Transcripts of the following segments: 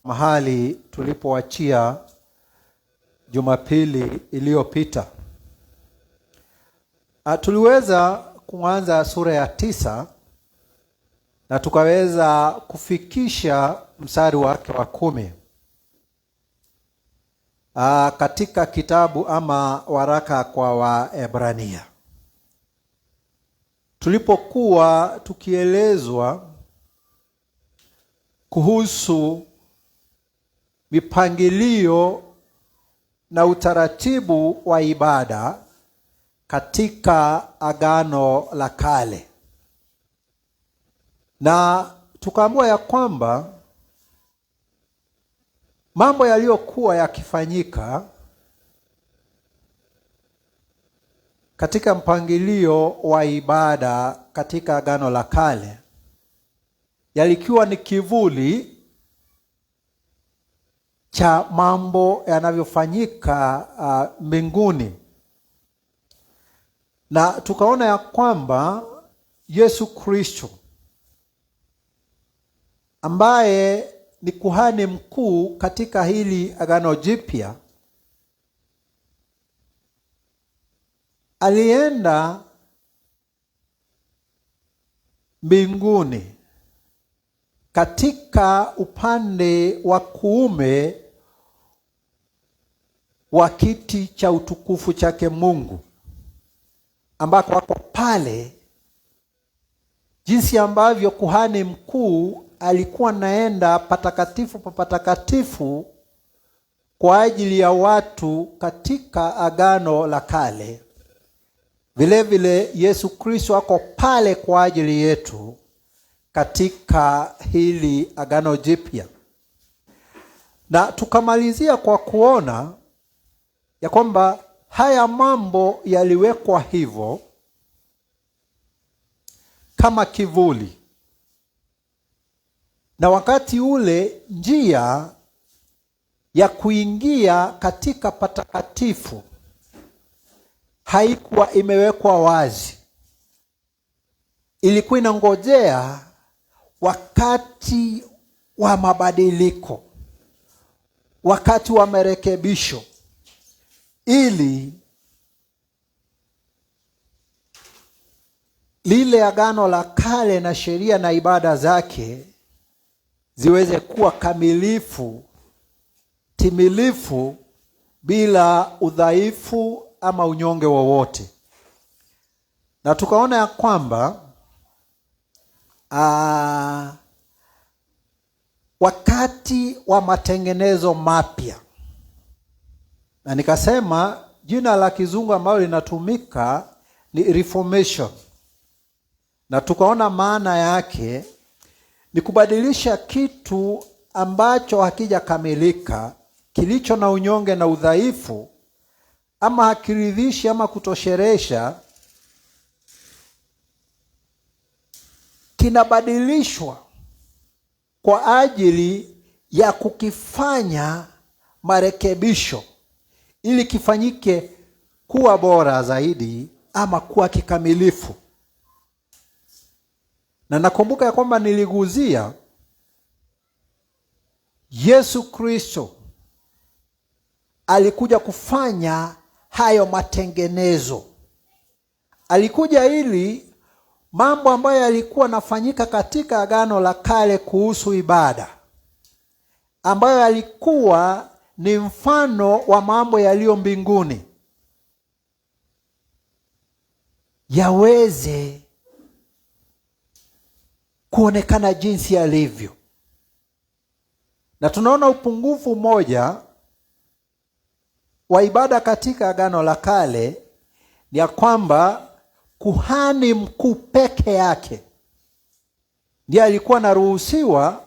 mahali tulipoachia Jumapili iliyopita. Tuliweza kuanza sura ya 9 na tukaweza kufikisha mstari wake wa 10 katika kitabu ama waraka kwa Waebrania. Tulipokuwa tukielezwa kuhusu mipangilio na utaratibu wa ibada katika Agano la Kale, na tukaambiwa ya kwamba mambo yaliyokuwa yakifanyika katika mpangilio wa ibada katika Agano la Kale yalikuwa ni kivuli cha mambo yanavyofanyika mbinguni. Na tukaona ya kwamba Yesu Kristo ambaye ni kuhani mkuu katika hili Agano Jipya alienda mbinguni katika upande wa kuume wa kiti cha utukufu chake Mungu, ambako wako pale jinsi ambavyo kuhani mkuu alikuwa naenda patakatifu pa patakatifu kwa ajili ya watu katika Agano la Kale. Vile vile Yesu Kristo ako pale kwa ajili yetu katika hili Agano Jipya. Na tukamalizia kwa kuona ya kwamba haya mambo yaliwekwa hivyo kama kivuli, na wakati ule njia ya kuingia katika patakatifu haikuwa imewekwa wazi. Ilikuwa inangojea wakati wa mabadiliko, wakati wa marekebisho, ili lile Agano la Kale na sheria na ibada zake ziweze kuwa kamilifu, timilifu, bila udhaifu ama unyonge wowote. Na tukaona ya kwamba wakati wa matengenezo mapya, na nikasema jina la kizungu ambalo linatumika ni reformation, na tukaona maana yake ni kubadilisha kitu ambacho hakijakamilika, kilicho na unyonge na udhaifu, ama hakiridhishi ama kutosheresha, kinabadilishwa kwa ajili ya kukifanya marekebisho ili kifanyike kuwa bora zaidi ama kuwa kikamilifu. Na nakumbuka ya kwamba niliguzia Yesu Kristo alikuja kufanya hayo matengenezo. Alikuja ili mambo ambayo yalikuwa nafanyika katika Agano la Kale kuhusu ibada, ambayo yalikuwa ni mfano wa mambo yaliyo mbinguni, yaweze kuonekana jinsi yalivyo. Na tunaona upungufu mmoja wa ibada katika Agano la Kale ni ya kwamba kuhani mkuu peke yake ndiye alikuwa anaruhusiwa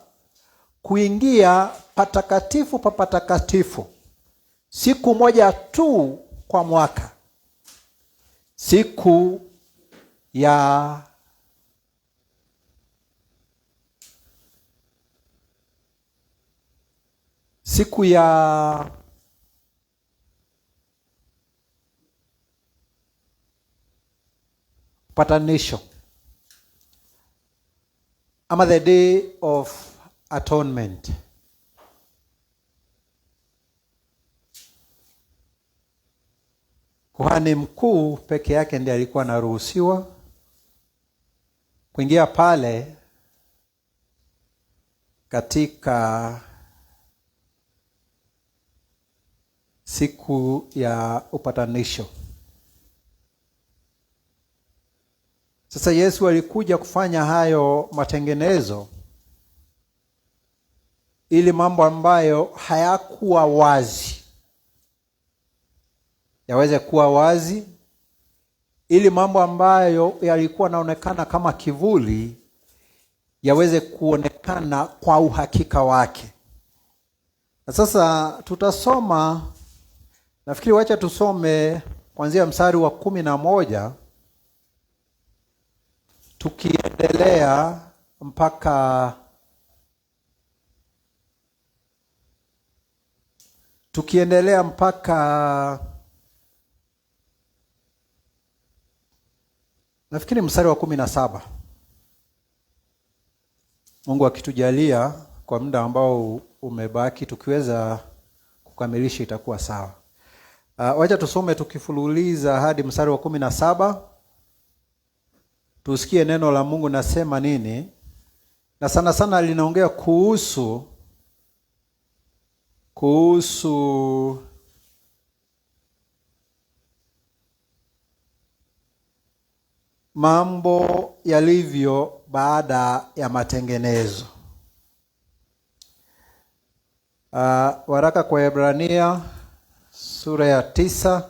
kuingia patakatifu pa patakatifu siku moja tu kwa mwaka, siku ya patanisho ama the Day of Atonement. Kuhani mkuu peke yake ndiye alikuwa anaruhusiwa kuingia pale katika siku ya upatanisho. Sasa Yesu alikuja kufanya hayo matengenezo ili mambo ambayo hayakuwa wazi yaweze kuwa wazi, ili mambo ambayo yalikuwa naonekana kama kivuli yaweze kuonekana kwa uhakika wake. Na sasa tutasoma, nafikiri wacha tusome kuanzia mstari wa 11 tukiendelea mpaka nafikiri mstari wa 17. Mungu akitujalia kwa muda ambao umebaki, tukiweza kukamilisha itakuwa sawa. Wacha tusome tukifululiza hadi mstari wa 17. Tusikie neno la Mungu nasema nini. Na sana sana linaongea kuhusu mambo yalivyo baada ya matengenezo. Waraka kwa Waebrania sura ya 9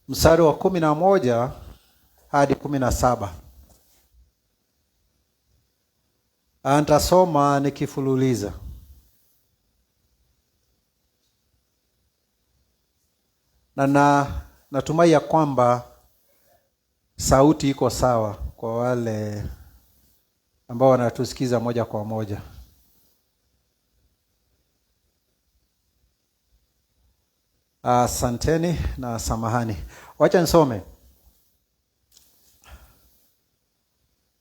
mstari wa 11 hadi 17. Nitasoma nikifululiza. Na natumai ya kwamba sauti iko sawa kwa wale ambao wanatusikiza moja kwa moja. Asanteni na samahani. Wacha nisome.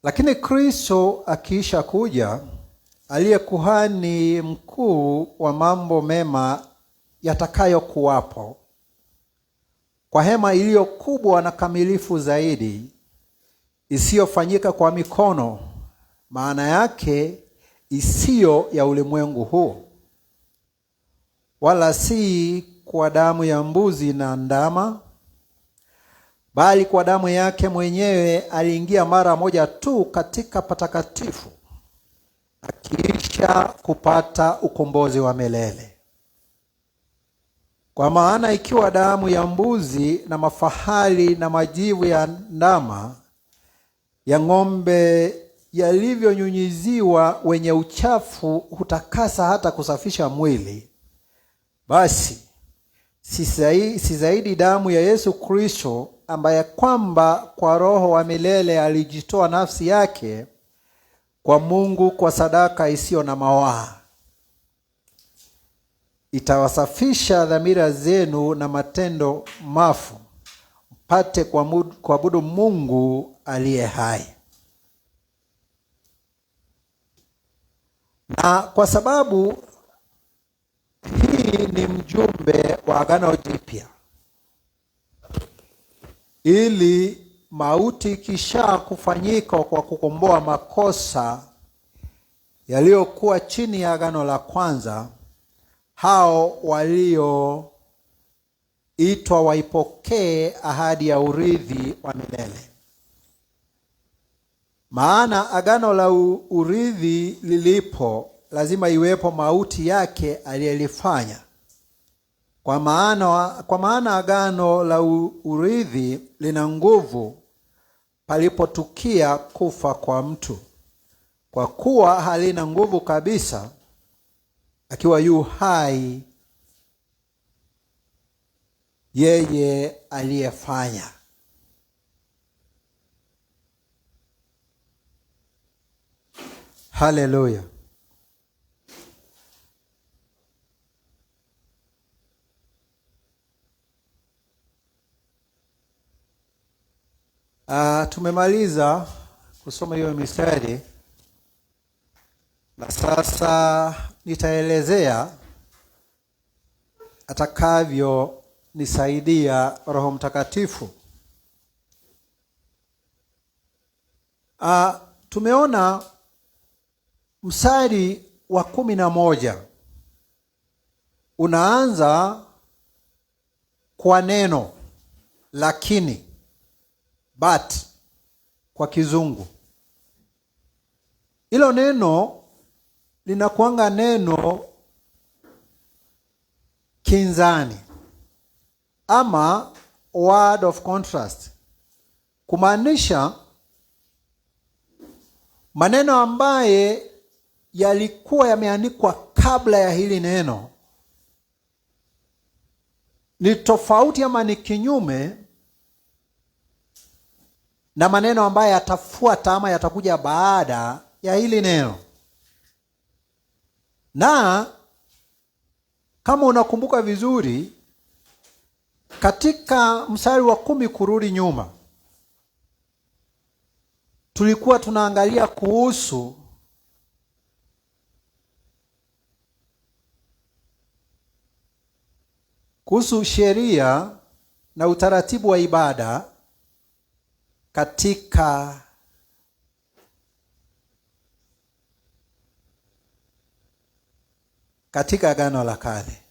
Lakini Kristo akiisha kuja, aliye kuhani mkuu wa mambo mema yatakayokuwapo, kwa hema iliyo kubwa na kamilifu zaidi, isiyofanyika kwa mikono, maana yake isiyo ya ulimwengu huu, wala si kwa damu ya mbuzi na ndama, bali kwa damu yake mwenyewe aliingia mara moja tu katika patakatifu, akiisha kupata ukombozi wa milele. Kwa maana ikiwa damu ya mbuzi na mafahali na majivu ya ndama ya ng'ombe yalivyonyunyiziwa wenye uchafu hutakasa hata kusafisha mwili, basi si zaidi damu ya Yesu Kristo, ambaye kwamba kwa Roho wa milele alijitoa nafsi yake kwa Mungu kwa sadaka isiyo na mawaa, itawasafisha dhamira zenu na matendo mafu, mpate kuabudu Mungu aliye hai. Na kwa sababu hii ni mjumbe wa Agano Jipya, ili mauti kisha kufanyika kwa kukomboa makosa yaliyokuwa chini ya agano la kwanza, hao walioitwa waipokee ahadi ya urithi wa milele. Maana agano la urithi lilipo, lazima iwepo mauti yake aliyelifanya. Kwa maana agano la urithi lina nguvu palipotukia kufa kwa mtu, kwa kuwa halina nguvu kabisa akiwa yu hai yeye aliyefanya. Haleluya. Tumemaliza kusoma hiyo mistari, na sasa nitaelezea atakavyo nisaidia Roho Mtakatifu. Tumeona mstari wa 11 unaanza kwa neno lakini, but kwa Kizungu. Hilo neno linakuanga neno kinzani ama word of contrast, kumaanisha maneno ambaye yalikuwa yameandikwa kabla ya hili neno ni tofauti ama ni kinyume na maneno ambayo yatafuata ama yatakuja baada ya hili neno. Na kama unakumbuka vizuri, katika mstari wa 10 kurudi nyuma, tulikuwa tunaangalia kuhusu sheria na utaratibu wa ibada katika Agano la Kale.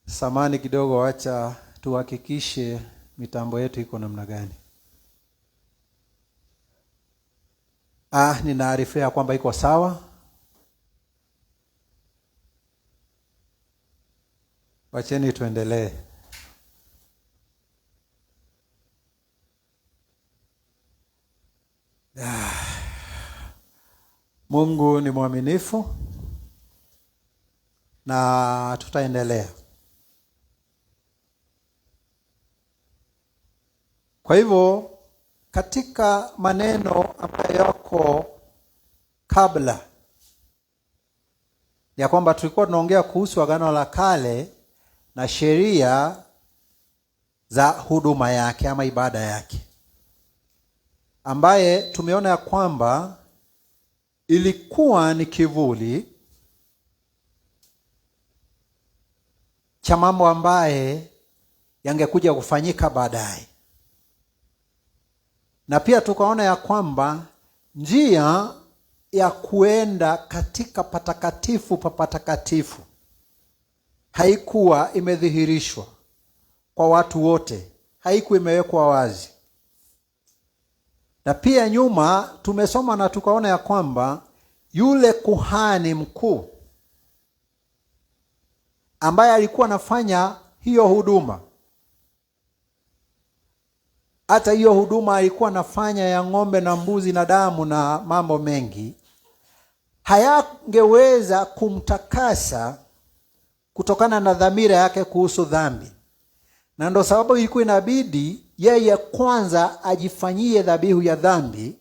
Samani kidogo, acha tuhakikishe mitambo yetu iko namna gani. Ninaarifia kwamba iko sawa. Wacheni tuendelee. Mungu ni mwaminifu na tutaendelea. Kwa hivyo katika maneno ambayo yako kabla ya kwamba tulikuwa tunaongea kuhusu Agano la Kale na sheria za huduma yake ama ibada yake, ambaye tumeona ya kwamba ilikuwa ni kivuli cha mambo ambaye yangekuja kufanyika baadaye. Na pia tukaona ya kwamba njia ya kuenda katika patakatifu pa patakatifu haikuwa imedhihirishwa kwa watu wote, haikuwa imewekwa wazi. Na pia nyuma tumesoma na tukaona ya kwamba yule kuhani mkuu ambaye alikuwa anafanya hiyo huduma, hata hiyo huduma alikuwa anafanya ya ng'ombe na mbuzi na damu na mambo mengi, hayangeweza kumtakasa kutokana na dhamira yake kuhusu dhambi. Na ndio sababu ilikuwa inabidi yeye kwanza ajifanyie dhabihu ya dhambi,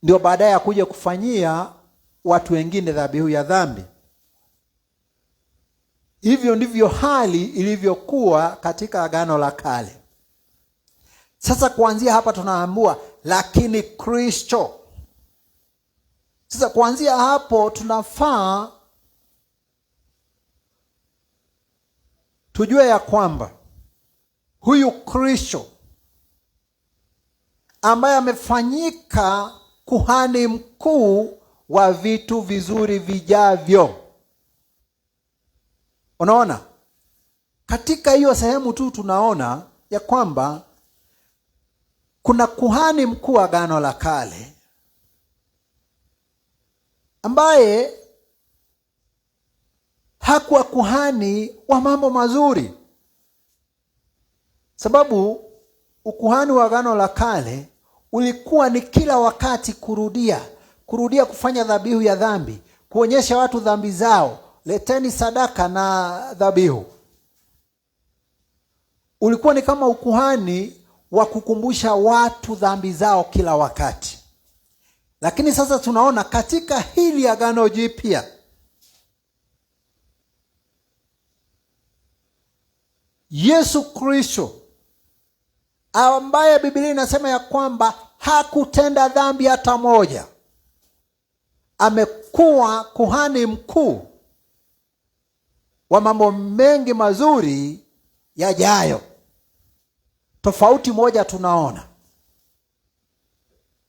ndio baadaye akuja kufanyia watu wengine dhabihu ya dhambi. Hivyo ndivyo hali ilivyokuwa katika Agano la Kale. Sasa kuanzia hapa tunaambiwa lakini Kristo. Sasa kuanzia hapo tunafaa tujue ya kwamba huyu Kristo ambaye amefanyika kuhani mkuu wa vitu vizuri vijavyo. Unaona? Katika hiyo sehemu tu tunaona ya kwamba kuna kuhani mkuu wa Agano la Kale ambaye hakuwa kuhani wa mambo mazuri. Sababu ukuhani wa Agano la Kale ulikuwa ni kila wakati kurudia kufanya dhabihu ya dhambi, kuonyesha watu dhambi zao, leteni sadaka na dhabihu. Ulikuwa ni kama ukuhani wa kukumbusha watu dhambi zao kila wakati. Lakini sasa tunaona katika hili Agano Jipya, Yesu Kristo ambaye Biblia inasema ya kwamba hakutenda dhambi hata moja, amekuwa kuhani mkuu wa mambo mengi mazuri yajayo. Tofauti moja tunaona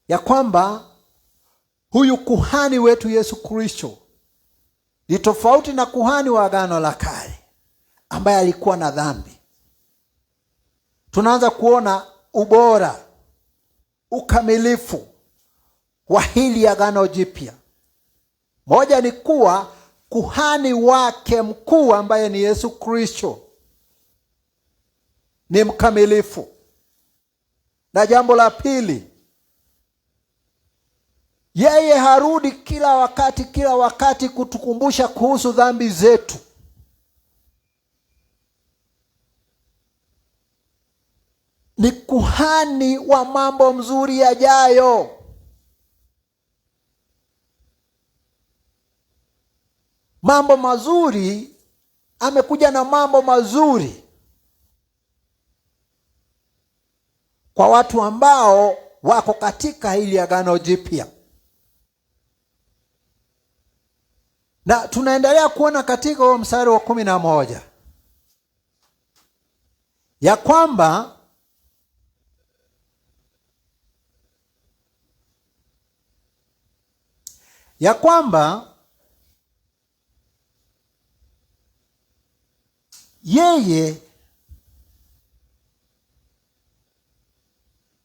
ya kwamba huyu kuhani wetu Yesu Kristo ni tofauti na kuhani wa Agano la Kale ambaye alikuwa na dhambi. Tunaanza kuona ubora, ukamilifu wa hili Agano Jipya. Moja ni kuwa kuhani wake mkuu ambaye ni Yesu Kristo ni mkamilifu. Na jambo la pili, yeye harudi kila wakati kutukumbusha kuhusu dhambi zetu. Ni kuhani wa mambo mzuri yajayo. Mambo mazuri, amekuja na mambo mazuri kwa watu ambao wako katika hili Agano Jipya. Na tunaendelea kuona katika huo mstari wa 11 ya kwamba yeye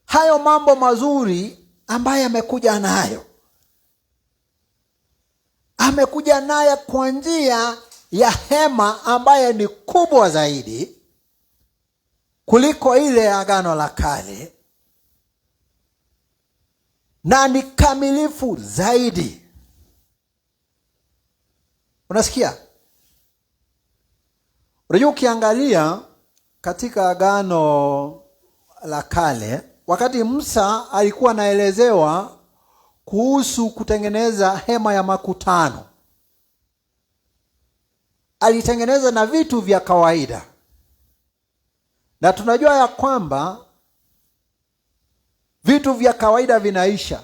hayo mambo mazuri ambaye amekuja nayo, amekuja naye kwa njia ya hema ambaye ni kubwa zaidi kuliko ile Agano la Kale, na ni kamilifu zaidi. Unasikia? Unajua, ukiangalia katika Agano la Kale, wakati Musa alikuwa anaelezewa kuhusu kutengeneza hema ya makutano, alitengeneza na vitu vya kawaida. Na tunajua ya kwamba vitu vya kawaida vinaisha,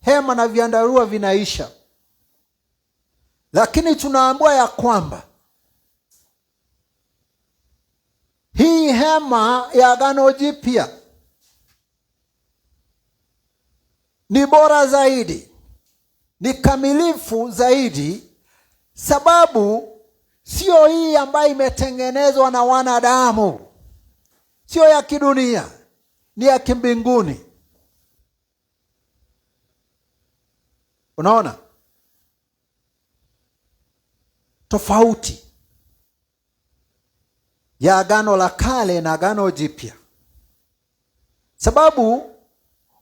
hema na vyandarua vinaisha. Lakini tunaambiwa ya kwamba hii hema ya Agano Jipya ni bora zaidi, ni kamilifu zaidi, sababu sio hii ambayo imetengenezwa na wanadamu, sio ya kidunia, ni ya kimbinguni. Unaona tofauti ya Agano la Kale na Agano Jipya? Sababu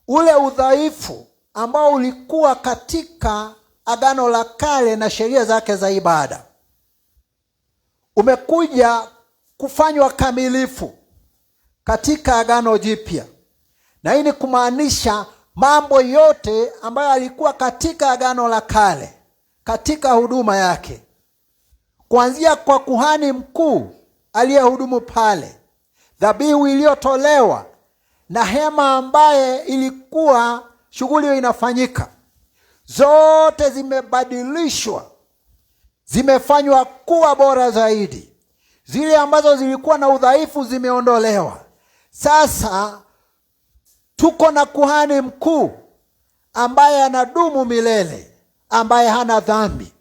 ule udhaifu ambao ulikuwa katika Agano la Kale na sheria zake za ibada umekuja kufanywa kamilifu katika Agano Jipya. Na hii ni kumaanisha mambo yote ambayo yalikuwa katika Agano la Kale, katika huduma yake, kuanzia kwa kuhani mkuu aliyehudumu pale, dhabihu iliyotolewa na hema ambaye ilikuwa shughuli hiyo inafanyika, zote zimebadilishwa, zimefanywa kuwa bora zaidi. Zile ambazo zilikuwa na udhaifu zimeondolewa. Sasa tuko na kuhani mkuu ambaye anadumu milele, ambaye hana dhambi.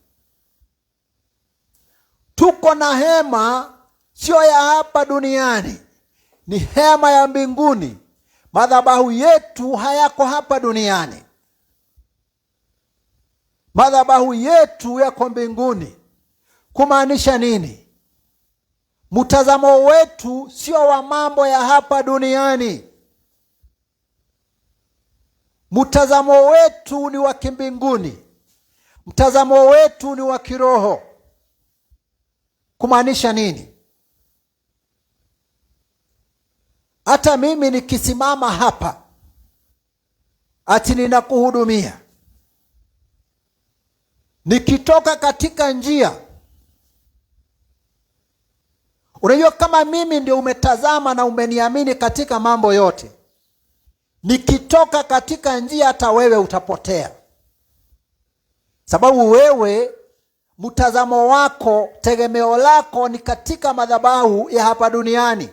Tuko na hema sio ya hapa duniani, ni hema ya mbinguni. Madhabahu yetu hayako hapa duniani, madhabahu yetu yako mbinguni. Kumaanisha nini? Mtazamo wetu sio wa mambo ya hapa duniani, mtazamo wetu ni wa kimbinguni, mtazamo wetu ni wa kiroho. Kumaanisha nini? Hata mimi nikisimama hapa ati ninakuhudumia, nikitoka katika njia, unajua kama mimi ndio umetazama na umeniamini katika mambo yote, nikitoka katika njia hata wewe utapotea. Sababu wewe mtazamo wako, tegemeo lako ni katika madhabahu ya hapa duniani,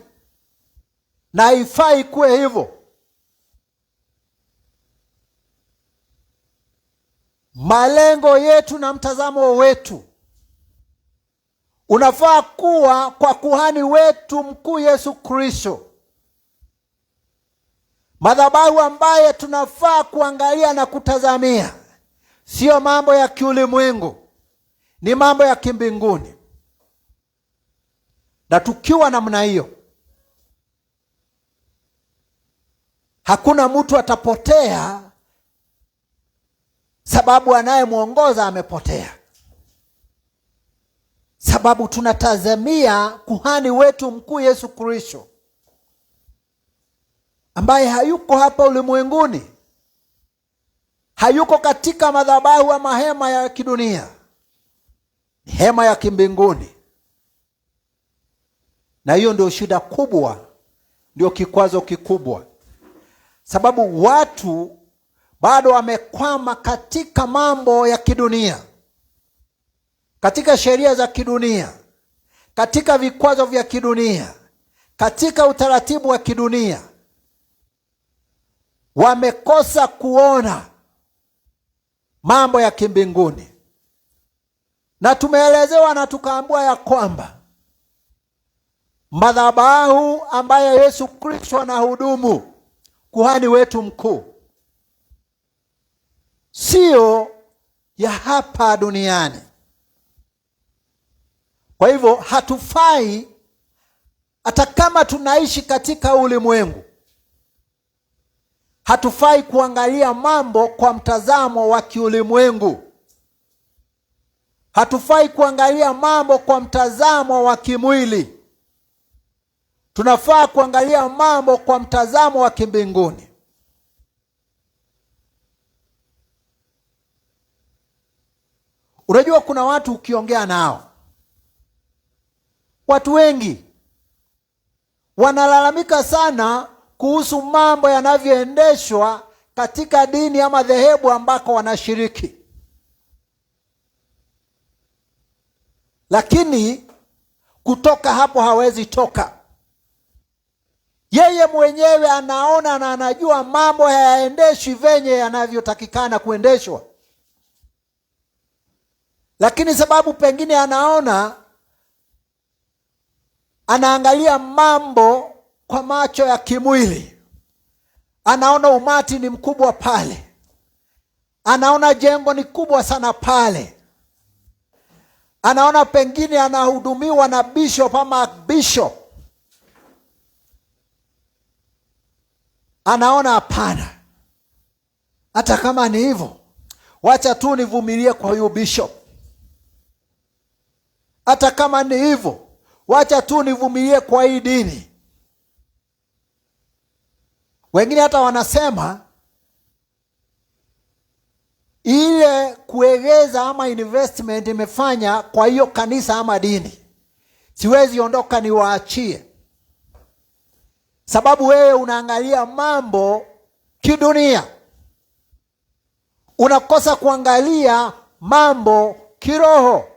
na haifai kuwe hivyo. Malengo yetu na mtazamo wetu unafaa kuwa kwa kuhani wetu mkuu Yesu Kristo, madhabahu ambaye tunafaa kuangalia na kutazamia. Sio mambo ya kiulimwengu, ni mambo ya kimbinguni. Na tukiwa namna hiyo, hakuna mtu atapotea sababu anayemwongoza amepotea. Sababu tunatazamia kuhani wetu mkuu Yesu Kristo, ambaye hayuko hapa ulimwenguni, hayuko katika madhabahu ama hema ya kidunia, ni hema ya kimbinguni. Na hiyo ndio shida kubwa, ndio kikwazo kikubwa, sababu watu bado wamekwama katika mambo ya kidunia, katika sheria za kidunia, katika vikwazo vya kidunia, katika utaratibu wa kidunia. Wamekosa kuona mambo ya kimbinguni. Na tumeelezewa na tukaambiwa ya kwamba madhabahu ambayo Yesu Kristo anahudumu, kuhani wetu mkuu, sio ya hapa duniani. Kwa hivyo hatufai, hata kama tunaishi katika ulimwengu, hatufai kuangalia mambo kwa mtazamo wa kiulimwengu. Hatufai kuangalia mambo kwa mtazamo wa kimwili. Tunafaa kuangalia mambo kwa mtazamo wa kimbinguni. Unajua, kuna watu ukiongea nao, watu wengi wanalalamika sana kuhusu mambo yanavyoendeshwa katika dini ama dhehebu ambako wanashiriki. Lakini kutoka hapo hawezi toka. Yeye mwenyewe anaona na anajua mambo hayaendeshwi venye yanavyotakikana kuendeshwa. Lakini sababu pengine anaangalia mambo kwa macho ya kimwili. Anaona umati ni mkubwa pale. Anaona jengo ni kubwa sana pale. Anaona pengine anahudumiwa na bishop ama bishop. Anaona hapana, hata kama ni hivyo, wacha tu nivumilie kwa huyu bishop. Hata kama ni hivyo, wacha tu nivumilie kwa hii dini. Wengine hata wanasema ile kuegeza ama investment imefanya kwa hiyo kanisa ama dini, siwezi ondoka niwaachie. Sababu wewe unaangalia mambo kidunia, unakosa kuangalia mambo kiroho,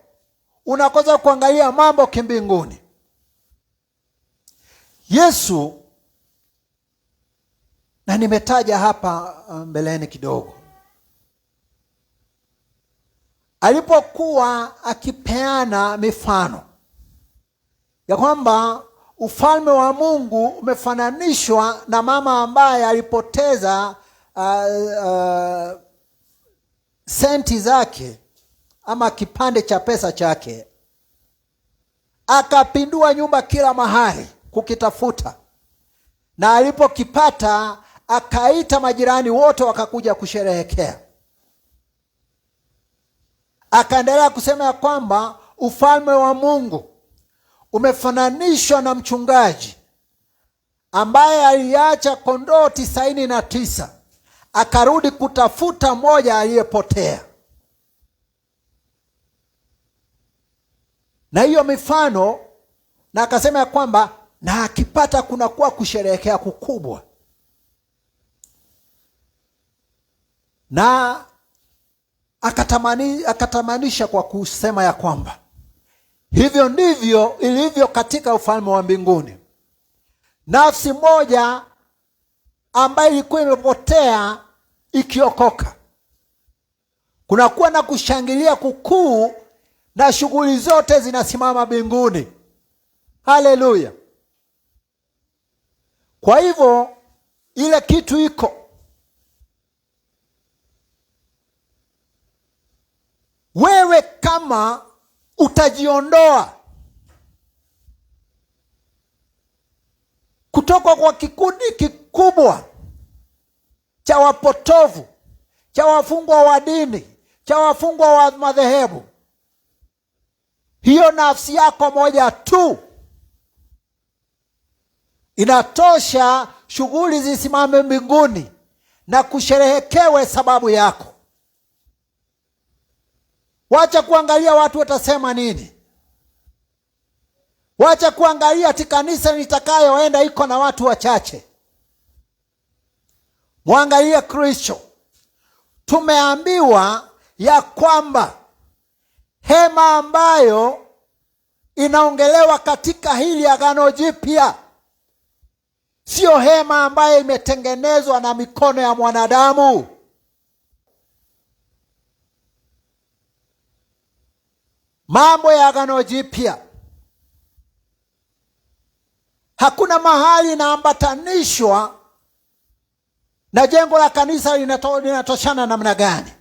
unakosa kuangalia mambo kimbinguni. Yesu, na nimetaja hapa mbeleni kidogo, alipokuwa akipeana mifano ya kwamba ufalme wa Mungu umefananishwa na mama ambaye alipoteza senti zake ama kipande cha pesa chake, akapindua nyumba kila mahali kukitafuta, na alipokipata akaita majirani wote wakakuja kusherehekea. Akaendelea kusema ya kwamba ufalme wa Mungu umefananishwa na mchungaji ambaye aliacha kondoo 99 akarudi kutafuta moja aliyepotea. Na hiyo mifano, na akasema ya kwamba na akipata kunakuwa kusherehekea kukubwa. Na akatamanisha kwa kusema ya kwamba hivyo ndivyo ilivyo katika ufalme wa mbinguni. Nafsi moja ambayo ilikuwa imepotea ikiokoka, kunakuwa na kushangilia kukuu na shughuli zote zinasimama mbinguni. Haleluya! Kwa hivyo ile kitu iko. Wewe kama utajiondoa kutoka kwa kikundi kikubwa cha wapotovu, cha wafungwa wa dini, cha wafungwa wa madhehebu, hiyo nafsi yako moja tu inatosha shughuli zisimame mbinguni na kusherehekewe sababu yako. Wacha kuangalia watu watasema nini. Wacha kuangalia ati kanisa nitakayoenda iko na watu wachache. Muangalie Kristo. Tumeambiwa ya kwamba hema ambayo inaongelewa katika hili Agano Jipya sio hema ambayo imetengenezwa na mikono ya mwanadamu. Mambo ya Agano Jipya hakuna mahali inaambatanishwa na jengo la kanisa linatoshana namna gani.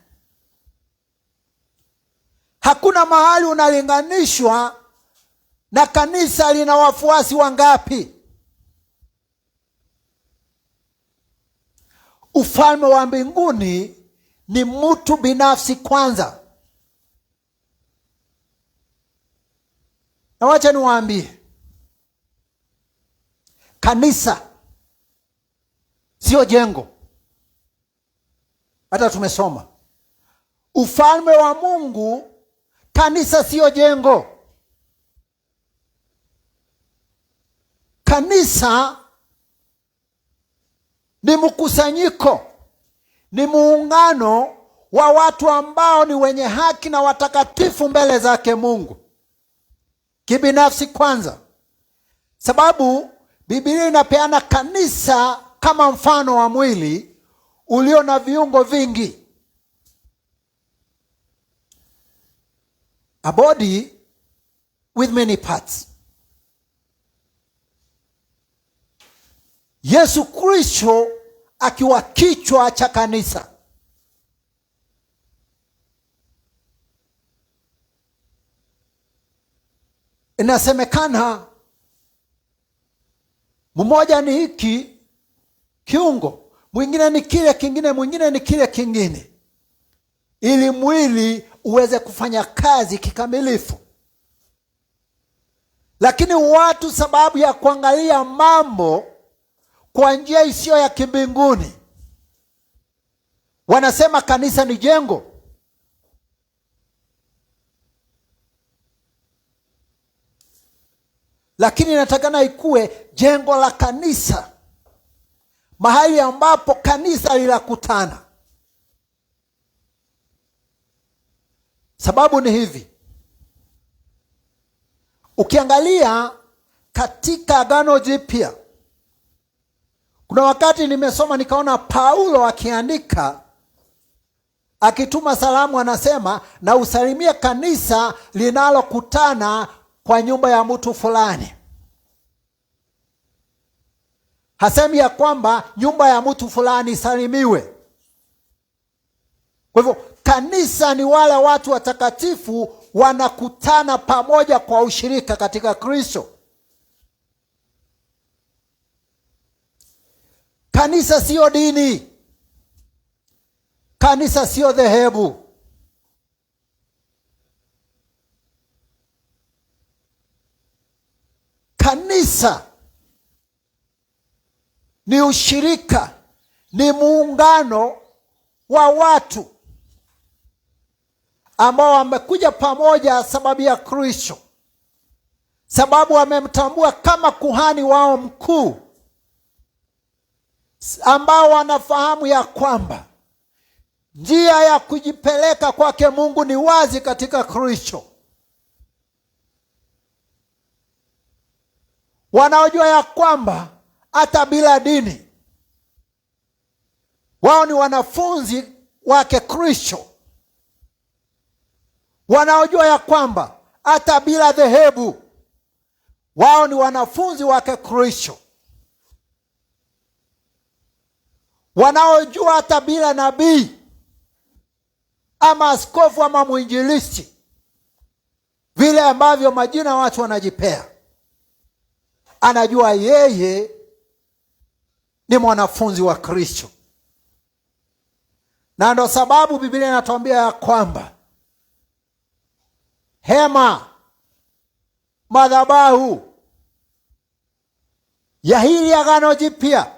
Hakuna mahali unalinganishwa na kanisa lina wafuasi wangapi. Ufalme wa mbinguni ni mtu binafsi kwanza. Na wacha niwaambie, kanisa sio jengo. Hata tumesoma ufalme wa Mungu, kanisa sio jengo. Kanisa ni mkusanyiko, ni muungano wa watu ambao ni wenye haki na watakatifu mbele zake Mungu. Kibinafsi kwanza, sababu Biblia inapeana kanisa kama mfano wa mwili ulio na viungo vingi. A body with many parts. Yesu Kristo akiwa kichwa cha kanisa. Inasemekana mmoja ni hiki kiungo, mwingine ni kile kingine, mwingine ni kile kingine, ili mwili uweze kufanya kazi kikamilifu. Lakini watu sababu ya kuangalia mambo kwa njia isiyo ya kimbinguni wanasema kanisa ni jengo. Lakini natakana ikuwe jengo la kanisa, mahali ambapo kanisa linakutana. Sababu ni hivi, ukiangalia katika Agano Jipya, kuna wakati nimesoma nikaona Paulo akiandika, akituma salamu, anasema na usalimie kanisa linalokutana kwa nyumba ya mtu fulani. Hasemi ya kwamba nyumba ya mtu fulani salimiwe. Kwa hivyo kanisa ni wale watu watakatifu wanakutana pamoja kwa ushirika katika Kristo. Kanisa sio dini. Kanisa sio dhehebu. Kanisa ni ushirika, ni muungano wa watu ambao wamekuja pamoja sababu ya Kristo, sababu wamemtambua kama kuhani wao mkuu, ambao wanafahamu ya kwamba Njia ya kujipeleka kwake Mungu ni wazi katika Kristo. Wanaojua ya kwamba hata bila dini wao ni wanafunzi wake Kristo. Wanaojua ya kwamba hata bila dhehebu wao ni wanafunzi wake Kristo. Wanaojua hata bila nabii ama askofu ama mwinjilisti, vile ambavyo majina watu wanajipea, anajua yeye ni mwanafunzi wa Kristo. Na ndo sababu Biblia inatuambia ya kwamba hema, madhabahu ya hili Agano Jipya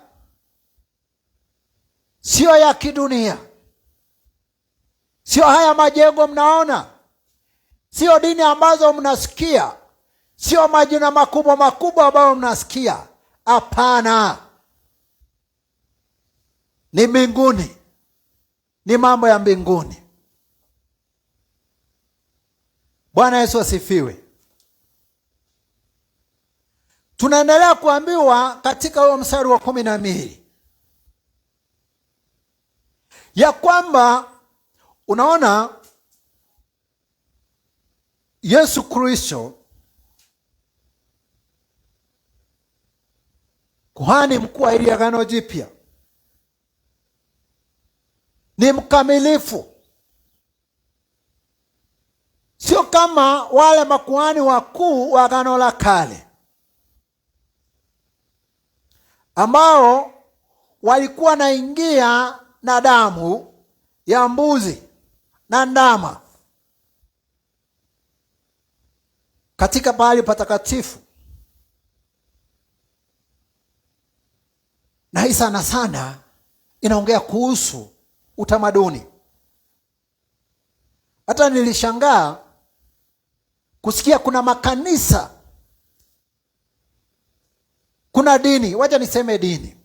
sio ya kidunia, sio haya majengo mnaona, sio dini ambazo mnasikia, sio majina makubwa makubwa ambayo mnasikia. Hapana, ni mbinguni, ni mambo ya mbinguni. Bwana Yesu asifiwe. Tunaendelea kuambiwa katika huo mstari wa 12 ya kwamba unaona Yesu Kristo kuhani mkuu wa ile Agano Jipya ni mkamilifu, sio kama wale makuhani wakuu wa Agano la Kale ambao walikuwa naingia na damu ya mbuzi na ndama katika pahali patakatifu. Na hii sana sana inaongea kuhusu utamaduni. Hata nilishangaa kusikia kuna makanisa, kuna dini, wacha niseme dini,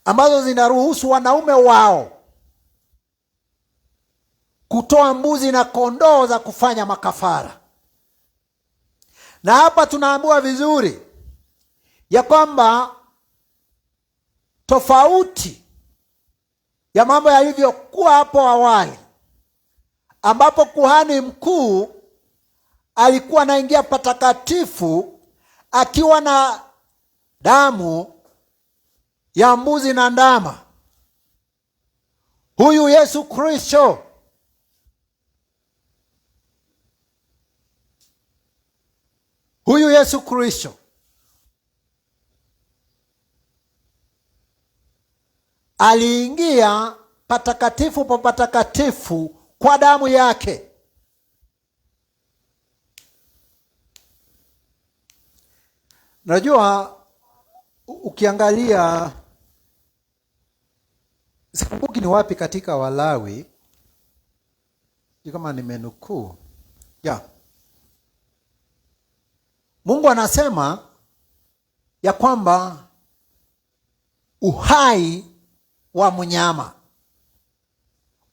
ambazo zinaruhusu wanaume wao kutoa mbuzi na kondoo za kufanya makafara. Na hapa tunaambiwa vizuri ya kwamba tofauti ya mambo yalivyokuwa hapo awali, ambapo kuhani mkuu alikuwa anaingia patakatifu akiwa na damu ya mbuzi na ndama, huyu Yesu Kristo aliingia patakatifu pa patakatifu kwa damu yake. Najua ukiangalia, sikumbuki ni wapi katika Walawi, kama nimenukuu, Mungu anasema ya kwamba uhai wa mnyama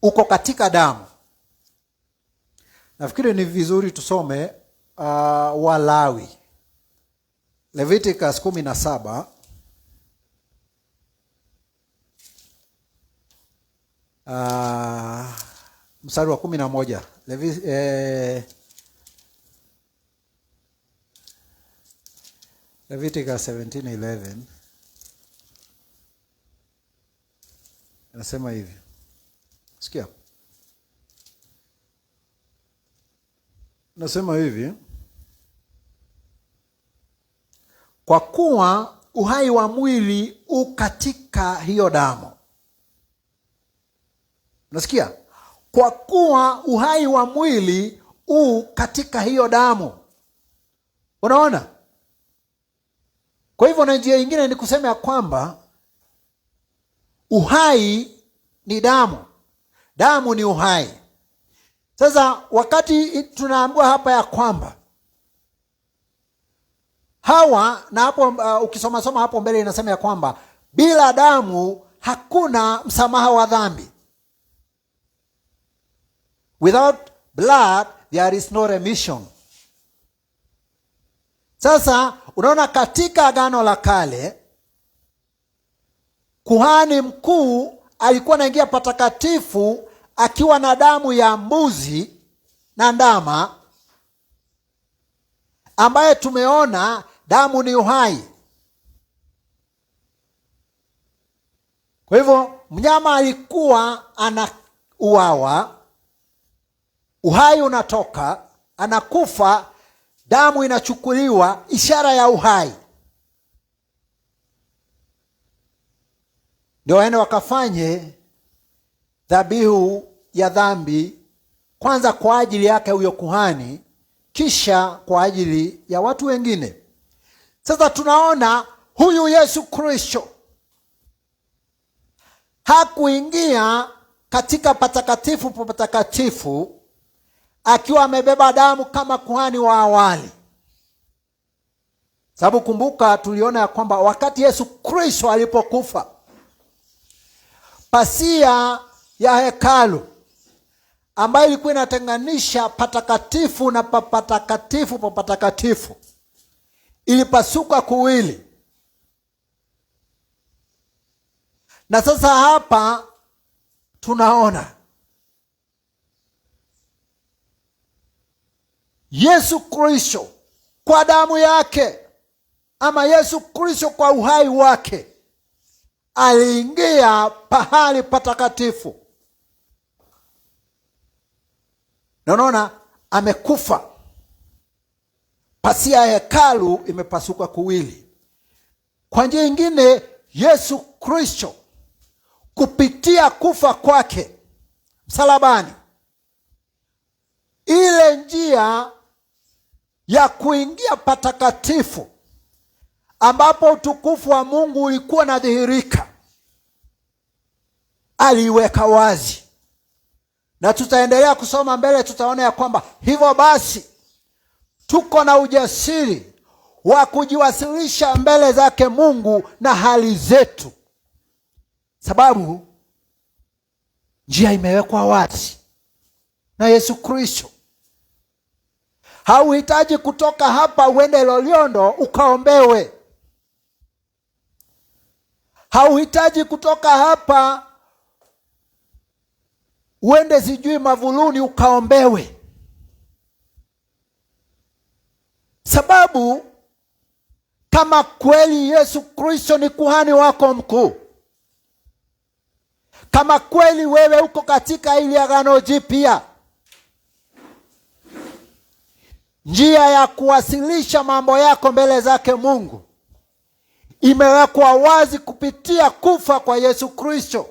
uko katika damu. Nafikiri ni vizuri tusome Walawi, Leviticus 17 mstari wa 11. Leviticus 17:11 anasema hivi. Sikia. Nasema hivi: kwa kuwa uhai wa mwili u katika hiyo damu. Unasikia? Kwa kuwa uhai wa mwili u katika hiyo damu. Unaona? Kwa hivyo na njia nyingine ni kusema ya kwamba uhai ni damu. Damu ni uhai. Sasa wakati tunaambiwa hapa ya kwamba Hawa, na hapo ukisoma hapo mbele inasema ya kwamba bila damu hakuna msamaha wa dhambi. Without blood there is no remission. Sasa unaona katika Agano la Kale kuhani mkuu alikuwa anaingia patakatifu akiwa na damu ya mbuzi na ndama, ambaye tumeona damu ni uhai. Kwa hivyo mnyama alikuwa anauawa, uhai unatoka, anakufa, damu inachukuliwa, ishara ya uhai. Ndio waende wakafanye dhabihu ya dhambi, kwanza kwa ajili yake huyo kuhani, kisha kwa ajili ya watu wengine. Sasa tunaona huyu Yesu Kristo hakuingia katika patakatifu pa patakatifu akiwa amebeba damu kama kuhani wa awali. Sababu kumbuka, tuliona ya kwamba wakati Yesu Kristo alipokufa, pasia ya hekalu ambayo ilikuwa inatenganisha patakatifu na patakatifu pa patakatifu ilipasuka kuwili. Na sasa hapa tunaona Yesu Kristo kwa damu yake, ama Yesu Kristo kwa uhai wake, aliingia pahali patakatifu. Na unaona amekufa, pasia ya hekalu imepasuka kuwili. Kwa njia nyingine, Yesu Kristo kupitia kufa kwake msalabani, ile njia ya kuingia patakatifu ambapo utukufu wa Mungu ulikuwa unadhihirika, aliweka wazi. Na tutaendelea kusoma mbele, tutaona ya kwamba hivyo basi tuko na ujasiri wa kujiwasilisha mbele zake Mungu na hali zetu, sababu njia imewekwa wazi na Yesu Kristo. Hauhitaji kutoka hapa uende Loliondo ukaombewe. Hauhitaji kutoka hapa uende sijui Mavuluni ukaombewe, sababu kama kweli Yesu Kristo ni kuhani wako mkuu, kama kweli wewe uko katika ili Agano Jipya, njia ya kuwasilisha mambo yako mbele zake Mungu imewekwa wazi kupitia kufa kwa Yesu Kristo.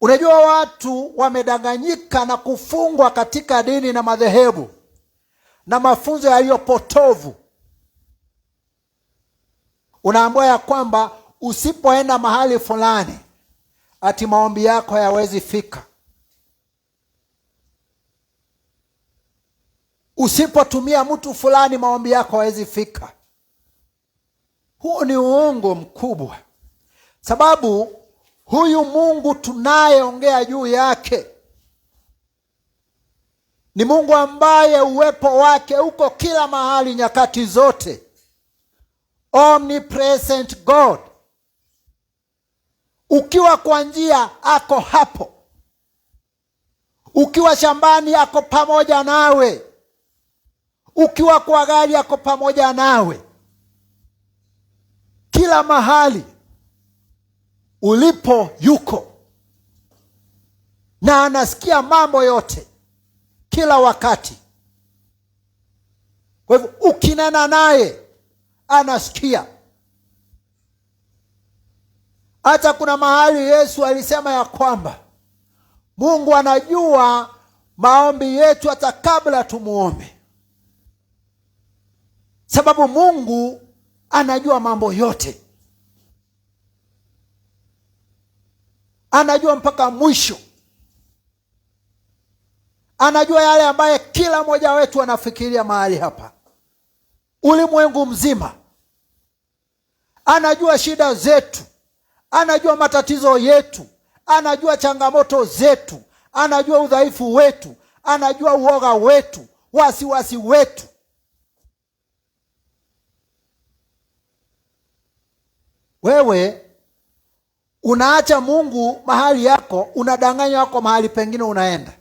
Unajua watu wamedanganyika na kufungwa katika dini na madhehebu na mafunzo yaliyopotovu. Unaambiwa ya kwamba usipoenda mahali fulani ati maombi yako hayawezi fika. Usipotumia mtu fulani maombi yako hayawezi fika. Huo ni uongo mkubwa. Sababu huyu Mungu tunayeongea juu yake ni Mungu ambaye uwepo wake uko kila mahali nyakati zote. Omnipresent God. Ukiwa kwa njia ako hapo. Ukiwa shambani ako pamoja nawe. Ukiwa kwa gari ako pamoja nawe. Kila mahali ulipo yuko. Na anasikia mambo yote kila wakati. Kwa hivyo ukinena naye anasikia. Hata kuna mahali Yesu alisema ya kwamba Mungu anajua maombi yetu hata kabla tumuombe. Sababu Mungu anajua mambo yote. Anajua mpaka mwisho. Anajua yale ambaye kila mmoja wetu anafikiria mahali hapa. Ulimwengu mzima. Anajua shida zetu. Anajua matatizo yetu. anajua changamoto zetu, anajua udhaifu wetu, anajua uoga wetu, wasiwasi wetu. Wewe unaacha Mungu mahali yako, unadanganya wako mahali pengine unaenda.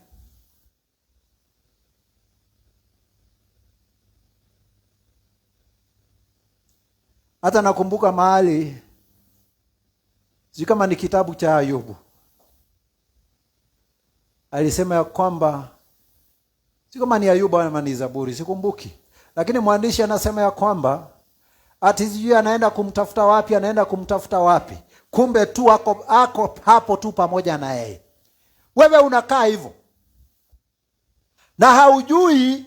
Hata nakumbuka mahali, sijui kama ni kitabu cha Ayubu, alisema ya kwamba, sijui kama ni Ayubu ama ni Zaburi, sikumbuki, lakini mwandishi anasema ya kwamba ati sijui anaenda kumtafuta wapi, kumbe tu ako hapo tu pamoja na yeye. Wewe unakaa hivyo na haujui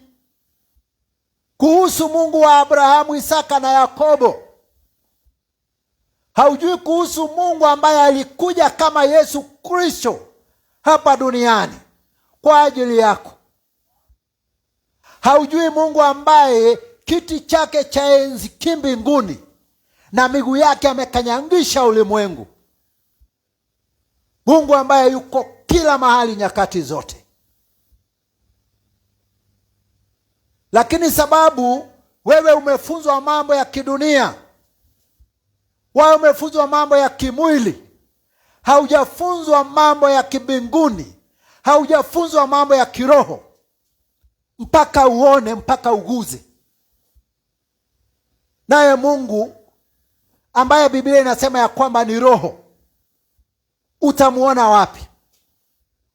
kuhusu Mungu wa Abrahamu, Isaka na Yakobo. Haujui kuhusu Mungu ambaye alikuja kama Yesu Kristo hapa duniani kwa ajili yako. Haujui Mungu ambaye kiti chake cha enzi kimbinguni na miguu yake amekanyangisha ulimwengu. Mungu ambaye yuko kila mahali nyakati zote. Lakini sababu wewe umefunzwa mambo ya kidunia, wewe umefunzwa mambo ya kimwili, haujafunzwa mambo ya kimbinguni, haujafunzwa mambo ya kiroho, mpaka uone, mpaka uguze. Naye Mungu ambaye Biblia inasema ya kwamba ni roho, utamuona wapi?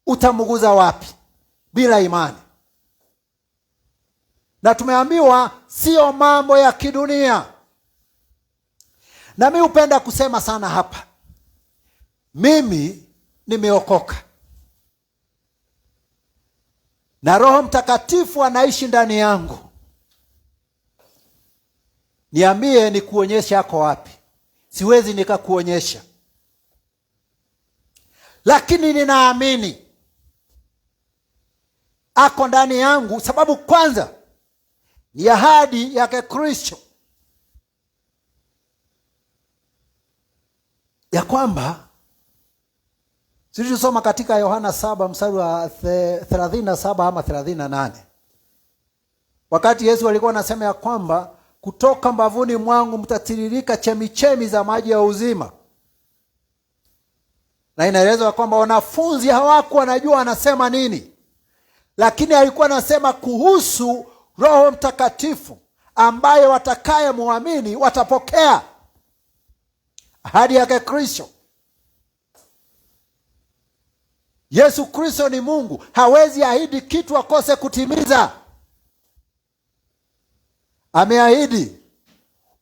Utamuguza wapi bila imani? Na tumeambiwa sio mambo ya kidunia. Na mimi hupenda kusema sana hapa, mimi nimeokoka na Roho Mtakatifu anaishi ndani yangu. Niambie nikuonyeshe ako wapi? Siwezi nikakuonyesha, lakini ninaamini ako ndani yangu, sababu kwanza ni ahadi yake Kristo ya kwamba tulisoma katika Yohana 7 mstari wa 37 ama 38, wakati Yesu alikuwa anasema ya kwamba kutoka mbavuni mwangu mtatiririka chemichemi za maji ya uzima. Na inaelezwa kwamba wanafunzi hawakuwa wanajua anasema nini, lakini alikuwa anasema kuhusu Roho Mtakatifu ambaye watakaye muamini watapokea. Ahadi yake Kristo. Yesu Kristo ni Mungu, hawezi ahidi kitu akose kutimiza. Ameahidi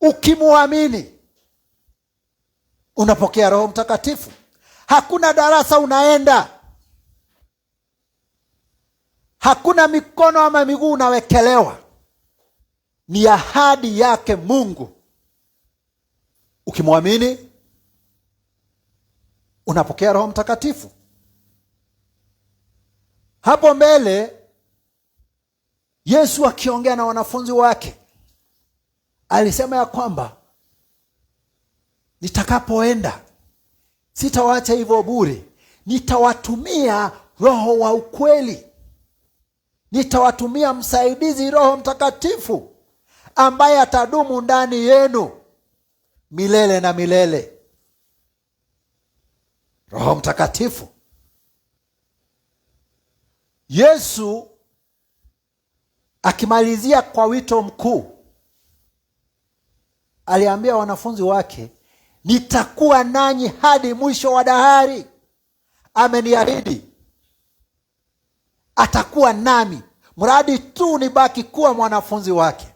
ukimuamini unapokea Roho Mtakatifu. Hakuna darasa unaenda, hakuna mikono ama miguu unawekelewa. Ni ahadi yake Mungu. Ukimwamini unapokea Roho Mtakatifu. Hapo mbele Yesu akiongea na wanafunzi wake alisema ya kwamba nitakapoenda sitawaacha hivyo bure, nitawatumia Roho wa ukweli, nitawatumia msaidizi, Roho Mtakatifu ambaye atadumu ndani yenu milele na milele. Roho Mtakatifu. Yesu akimalizia kwa wito mkuu aliambia wanafunzi wake, nitakuwa nanyi hadi mwisho wa dahari. Ameniahidi atakuwa nami, mradi tu nibaki kuwa mwanafunzi wake.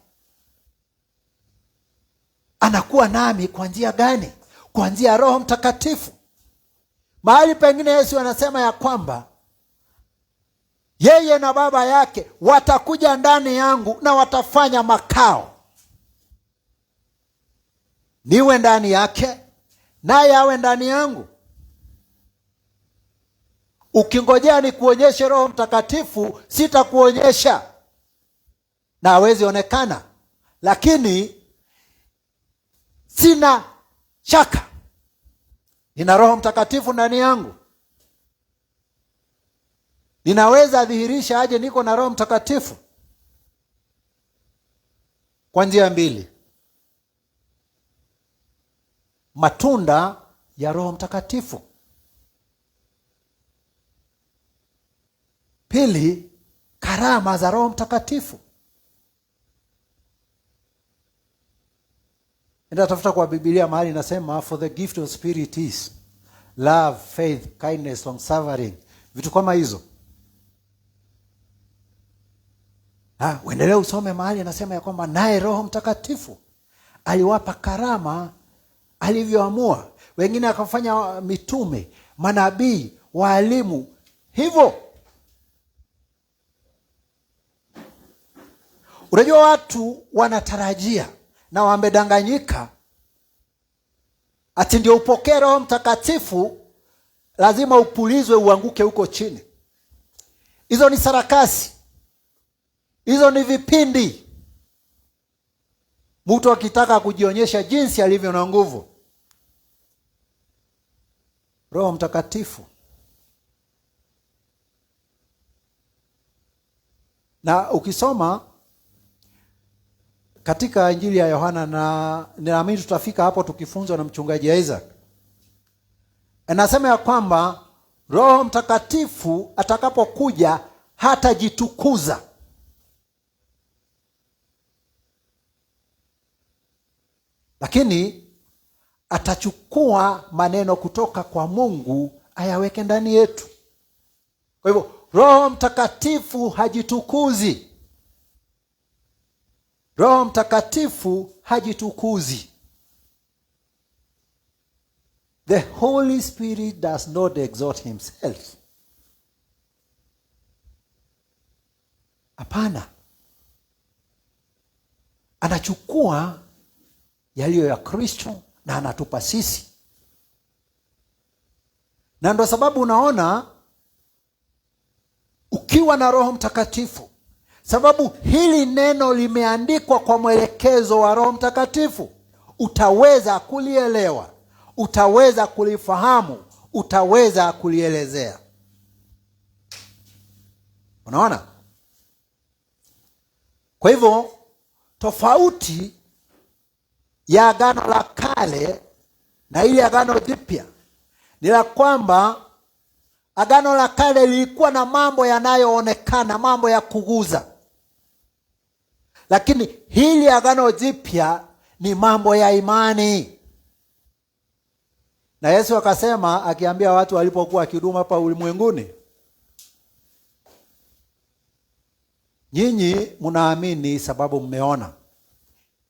Anakuwa nami kwa njia gani? Kwa njia ya Roho Mtakatifu. Mahali pengine Yesu anasema ya kwamba yeye na Baba yake watakuja ndani yangu na watafanya makao. Niwe ndani yake naye awe ndani yangu. Ukingojea ni kuonyeshe Roho Mtakatifu, sitakuonyesha na hawezi onekana, lakini sina shaka nina Roho Mtakatifu ndani yangu. Ninaweza dhihirisha aje niko na Roho Mtakatifu? Kwa njia mbili. Matunda ya Roho Mtakatifu. Pili, karama za Roho Mtakatifu. Nenda tafuta kwa Biblia mahali inasema for the gift of spirit is love, faith, kindness, long suffering. Vitu kama hizo. Uendelee usome mahali anasema ya kwamba naye Roho Mtakatifu aliwapa karama alivyoamua. Wengine akafanya mitume, manabii, walimu. Hivyo. Unajua watu wanatarajia na wamedanganyika ati ndio upokee Roho Mtakatifu lazima upulizwe uanguke huko chini. Hizo ni sarakasi. Hizo ni vipindi. Mtu akitaka kujionyesha jinsi alivyo na nguvu. Roho Mtakatifu. Na ukisoma katika Injili ya Yohana, na ninaamini tutafika hapo tukifunzwa na mchungaji Isaac, anasema ya kwamba Roho Mtakatifu atakapokuja hatajitukuza. Lakini atachukua maneno kutoka kwa Mungu ayaweke ndani yetu. Kwa hivyo Roho Mtakatifu hajitukuzi. Roho Mtakatifu hajitukuzi. The Holy Spirit does not exalt himself. Hapana. Anachukua yaliyo ya Kristo na anatupa sisi. Na ndio sababu unaona ukiwa na Roho Mtakatifu, sababu hili neno limeandikwa kwa mwelekezo wa Roho Mtakatifu, utaweza kulielewa, utaweza kulifahamu, utaweza kulielezea. Unaona? Kwa hivyo tofauti ya Agano la Kale na ile Agano Jipya ni la kwamba Agano la Kale lilikuwa na mambo yanayoonekana, mambo ya kuguza. Lakini hili Agano Jipya ni mambo ya imani. Na Yesu akasema akiambia watu walipokuwa akihudumu hapa ulimwenguni, nyinyi mnaamini sababu mmeona.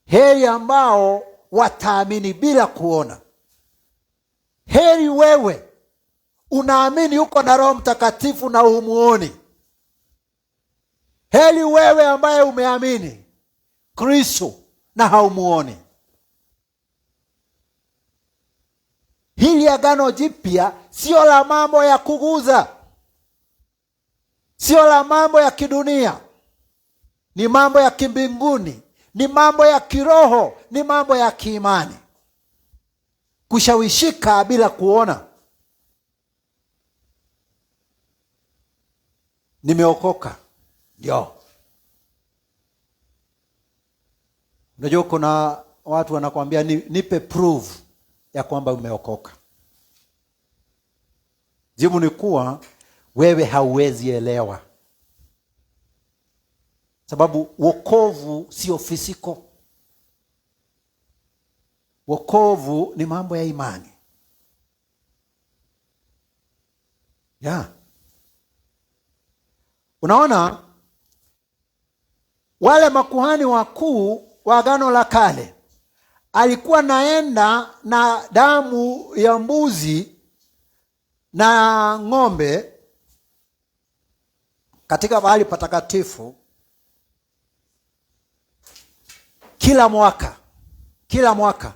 Heri ambao wataamini bila kuona. Heri wewe unaamini uko na Roho Mtakatifu na humuoni. Heri wewe ambaye umeamini Kristo na haumuoni. Hili Agano Jipya sio la mambo ya kuguza, sio la mambo ya kidunia, ni mambo ya kimbinguni, ni mambo ya kiroho, ni mambo ya kiimani. Kushawishika bila kuona. Nimeokoka. Ndio. Unajua kuna watu wanakuambia nipe proof ya kwamba umeokoka. Jibu ni kuwa wewe hauwezi elewa. Sababu wokovu sio fisiko. Wokovu ni mambo ya imani. Unaona, wale makuhani wakuu wa Agano la Kale alikuwa naenda na damu ya mbuzi na ng'ombe katika mahali patakatifu kila mwaka.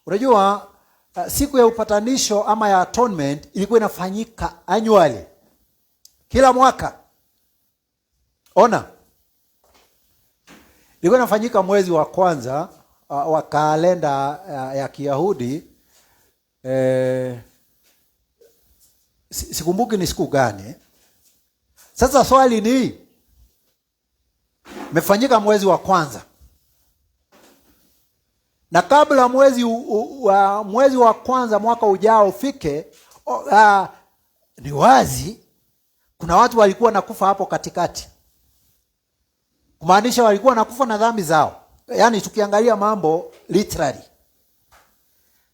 Unajua siku ya upatanisho ama ya atonement ilikuwa inafanyika annually. Kila mwaka. Ona. Ilikuwa inafanyika mwezi wa kwanza wa kalenda ya Kiyahudi. Sikumbuki ni siku gani. Sasa swali ni, imefanyika mwezi wa kwanza, na kabla mwezi wa kwanza mwaka ujao ufike, ni wazi kuna watu walikuwa nakufa hapo katikati, kumaanisha walikuwa nakufa na dhambi zao. Yaani tukiangalia mambo literally,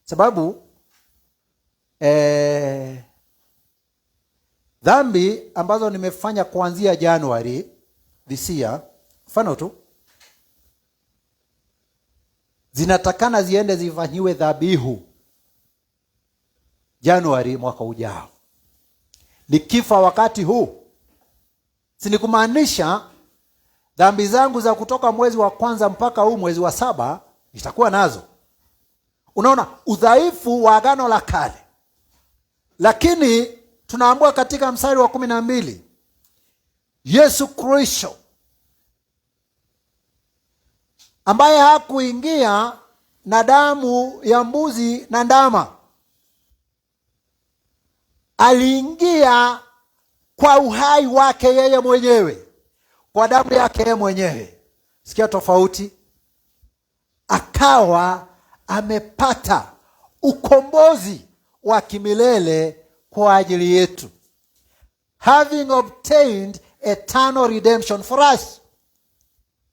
sababu dhambi ambazo nimefanya kuanzia January this year, mfano tu, zinatakana ziende zifanyiwe dhabihu Januari mwaka ujao. Nikifa wakati huu, si nikumaanisha dhambi zangu za kutoka mwezi wa kwanza mpaka huu mwezi wa 7 nitakuwa nazo. Unaona udhaifu wa Agano la Kale. Lakini tunaambiwa katika mstari wa 12, Yesu Kristo ambaye hakuingia na damu ya mbuzi na ndama, aliingia kwa uhai wake yeye mwenyewe, kwa damu yake yeye mwenyewe. Sikia tofauti. Akawa amepata ukombozi wa kimilele kwa ajili yetu, having obtained eternal redemption for us.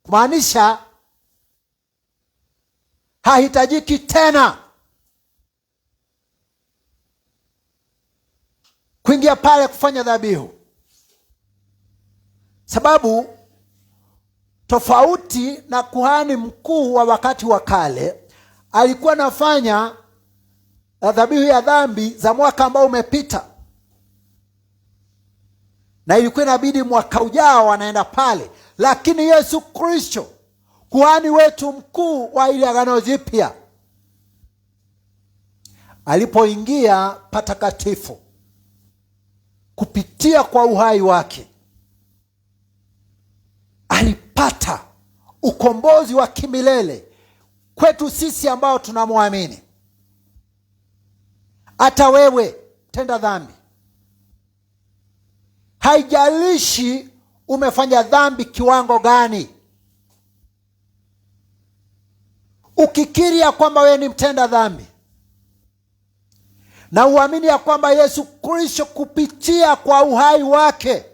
Kumaanisha hahitajiki tena kuingia pale kufanya dhabihu, sababu tofauti na kuhani mkuu wa wakati wa kale, alikuwa anafanya dhabihu ya dhambi za mwaka ambao umepita, na ilikuwa inabidi mwaka ujao anaenda pale. Lakini Yesu Kristo, kuhani wetu mkuu wa ile Agano Jipya, alipoingia patakatifu kupitia kwa uhai wake, alipata ukombozi wa kimilele kwetu sisi ambao tunamwamini. Hata wewe tenda dhambi, haijalishi umefanya dhambi kiwango gani, ukikiri ya kwamba wewe ni mtenda dhambi na uamini ya kwamba Yesu Kristo kupitia kwa uhai wake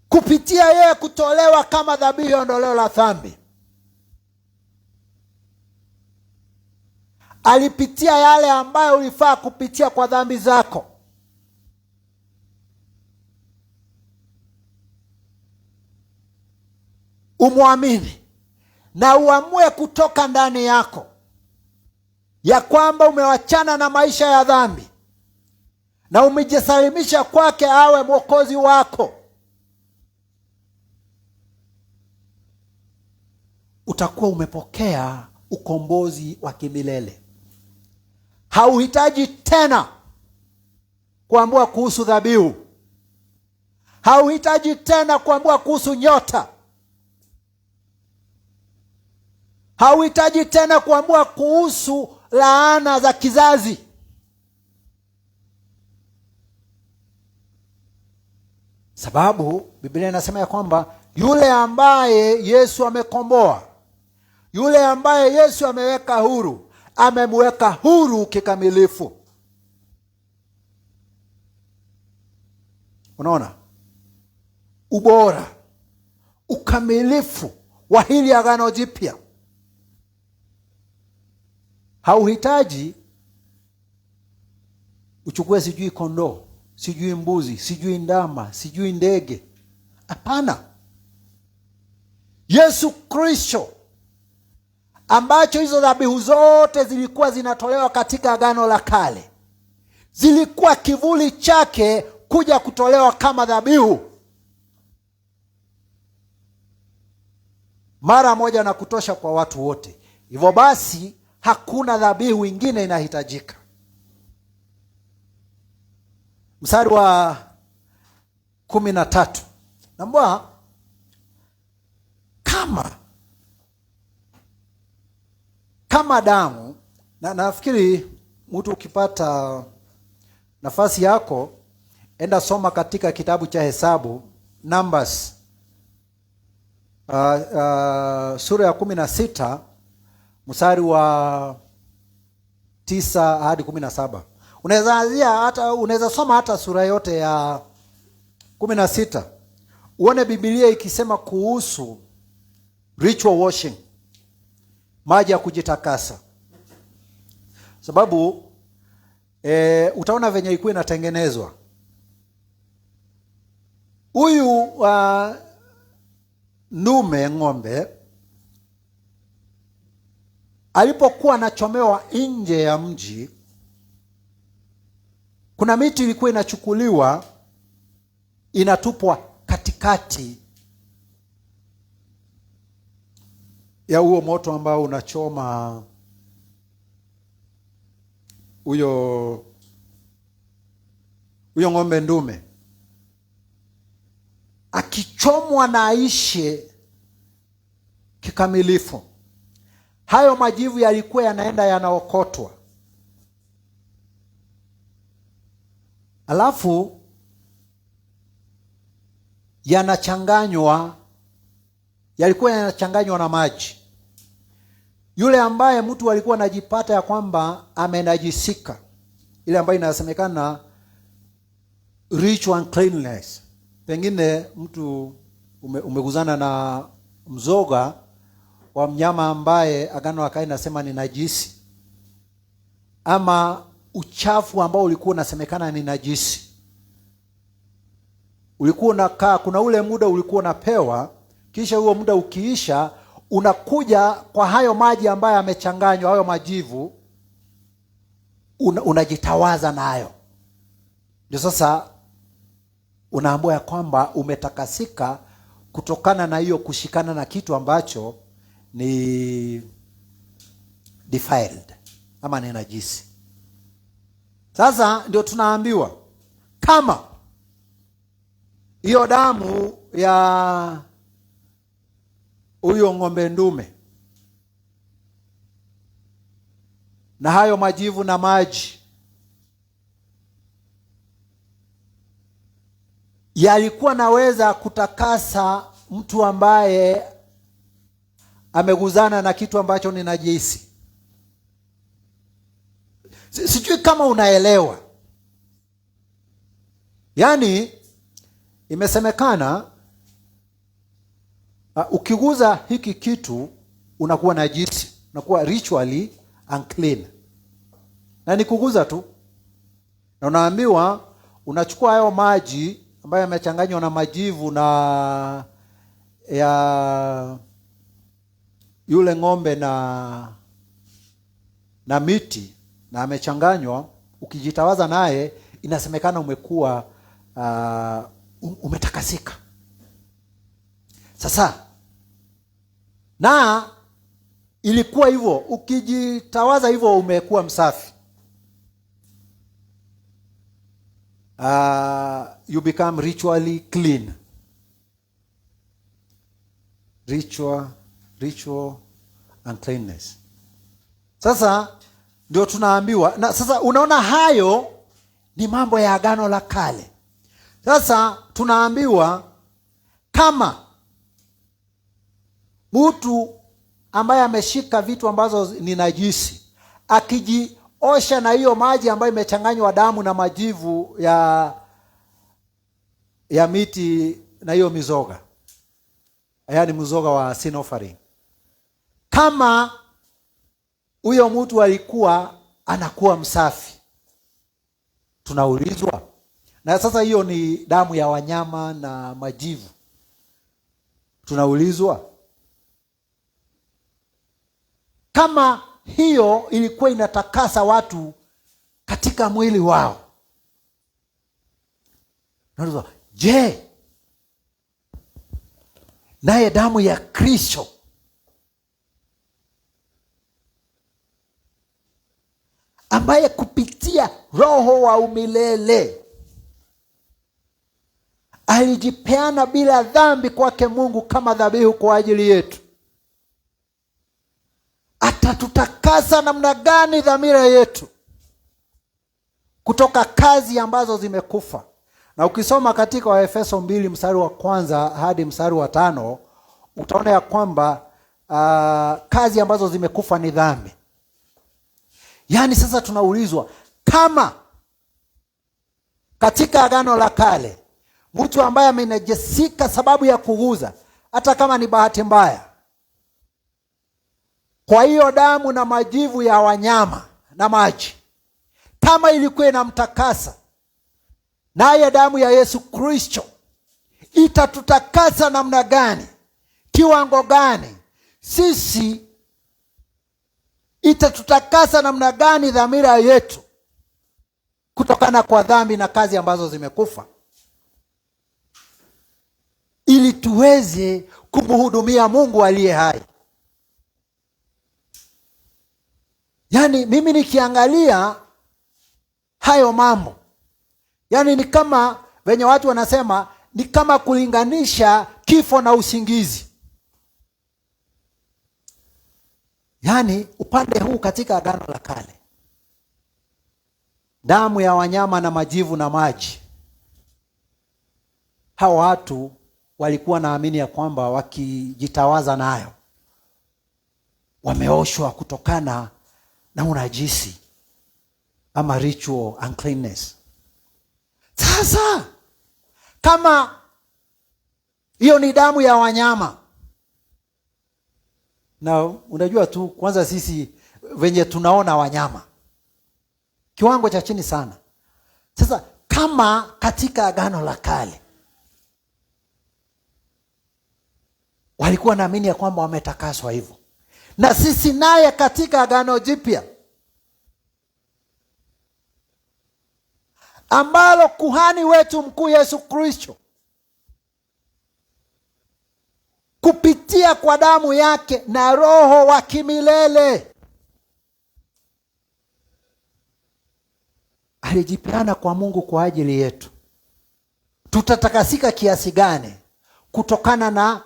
kupitia yeye kutolewa kama dhabihu ya ondoleo la dhambi, alipitia yale ambayo ulifaa kupitia kwa dhambi zako. Umwamini na uamue kutoka ndani yako ya kwamba umewachana na maisha ya dhambi na umejisalimisha kwake awe mwokozi wako, utakuwa umepokea ukombozi wa kimilele. Hauhitaji tena kuambiwa kuhusu dhabihu, hauhitaji tena kuambiwa kuhusu nyota, hauhitaji tena kuambiwa kuhusu laana za kizazi. Sababu Biblia inasema ya kwamba yule ambaye Yesu amekomboa, yule ambaye Yesu ameweka huru, amemweka huru kikamilifu. Unaona ubora, ukamilifu wa hili Agano Jipya. Hauhitaji uchukue sijui kondoo, sijui mbuzi, sijui ndama, sijui ndege. Hapana. Yesu Kristo, ambacho hizo dhabihu zote zilikuwa zinatolewa katika Agano la Kale, zilikuwa kivuli chake kuja kutolewa kama dhabihu mara moja na kutosha kwa watu wote. Hivyo basi hakuna dhabihu ingine inahitajika. Mstari wa 13. Nambwa kama damu, na nafikiri mtu ukipata nafasi yako, enda soma katika kitabu cha Hesabu, Numbers, sura ya 16 mstari wa 9 hadi 17. Unaweza soma hata sura yote ya 16. Uone Biblia ikisema kuhusu ritual washing, maji ya kujitakasa. Sababu utaona venye ilikuwa inatengenezwa. Huyu ndume ng'ombe alipokuwa anachomewa nje ya mji, kuna miti ilikuwa inachukuliwa inatupwa katikati ya huo moto ambao unachoma huyo ng'ombe ndume. Akichomwa na aishe kikamilifu, hayo majivu yalikuwa yanaenda yanaokotwa. Alafu yalikuwa yanachanganywa na maji. Yule ambaye mtu alikuwa anajipata ya kwamba amenajisika, ile ambayo inasemekana ritual uncleanness, pengine mtu umeguzana na mzoga wa mnyama ambaye Agano la Kale inasema ni najisi, ama uchafu ambao ulikuwa unasemekana ni najisi. Ulikuwa unakaa, kuna ule muda ulikuwa unapewa, kisha huo muda ukiisha, unakuja kwa hayo maji ambayo yamechanganywa, hayo majivu, unajitawaza nayo. Ndio sasa unaambiwa ya kwamba umetakasika kutokana na hiyo kushikana na kitu ambacho ni defiled ama ni najisi. Sasa ndio tunaambiwa kama hiyo damu ya huyo ng'ombe ndume na hayo majivu na maji yalikuwa naweza kutakasa mtu ambaye ameguzana na kitu ambacho ni najisi. Sijui kama unaelewa. Yaani imesemekana ukiguza hiki kitu unakuwa najisi, unakuwa ritually unclean. Na ni kuguza tu. Na unaambiwa unachukua hayo maji ambayo yamechanganywa na majivu na ya yule ng'ombe na miti, na amechanganywa, ukijitawaza naye inasemekana umekuwa umetakasika. Sasa na ilikuwa hivyo, ukijitawaza hivyo umekuwa msafi. You become ritually clean. Ritual uncleanness. Sasa ndio tunaambiwa, na sasa unaona hayo ni mambo ya Agano la Kale. Sasa tunaambiwa kama mtu ambaye ameshika vitu ambazo ni najisi akijiosha na hiyo maji ambayo imechanganywa damu na majivu ya miti na hiyo mizoga, yaani mzoga wa sin offering, kama huyo mtu alikuwa anakuwa msafi, tunaulizwa. Na sasa hiyo ni damu ya wanyama na majivu. Tunaulizwa kama hiyo ilikuwa inatakasa watu katika mwili wao. Tunaulizwa, je, naye damu ya Kristo ambaye kupitia Roho wa umilele alijipeana bila dhambi kwake Mungu kama dhabihu kwa ajili yetu, atatutakasa namna gani dhamira yetu kutoka kazi ambazo zimekufa. Na ukisoma katika Waefeso 2 mstari wa 1 hadi mstari wa 5, utaona ya kwamba kazi ambazo zimekufa ni dhambi. Yaani sasa tunaulizwa, kama katika Agano la Kale mtu ambaye amenajisika sababu ya kuguza, hata kama ni bahati mbaya, kwa hiyo damu na majivu ya wanyama na maji, kama ilikuwa inamtakasa, naye damu ya Yesu Kristo itatutakasa namna gani? Kiwango gani? Sisi itatutakasa namna gani dhamira yetu kutokana kwa dhambi na kazi ambazo zimekufa, ili tuweze kumhudumia Mungu aliye hai. Yaani mimi nikiangalia hayo mambo, yaani ni kama venye watu wanasema, ni kama kulinganisha kifo na usingizi. Yaani upande huu katika Agano la Kale, damu ya wanyama na majivu na maji, hao watu walikuwa naamini ya kwamba wakijitawaza nayo wameoshwa kutokana na unajisi ama ritual uncleanness. Sasa kama hiyo ni damu ya wanyama, na unajua tu kwanza sisi venye tunaona wanyama kiwango cha chini sana. Sasa kama katika Agano la Kale walikuwa naamini ya kwamba wametakaswa hivyo, na sisi naye katika Agano Jipya ambalo kuhani wetu mkuu Yesu Kristo kupitia kwa damu yake na Roho wa kimilele alijipeana kwa Mungu kwa ajili yetu, tutatakasika kiasi gani kutokana na,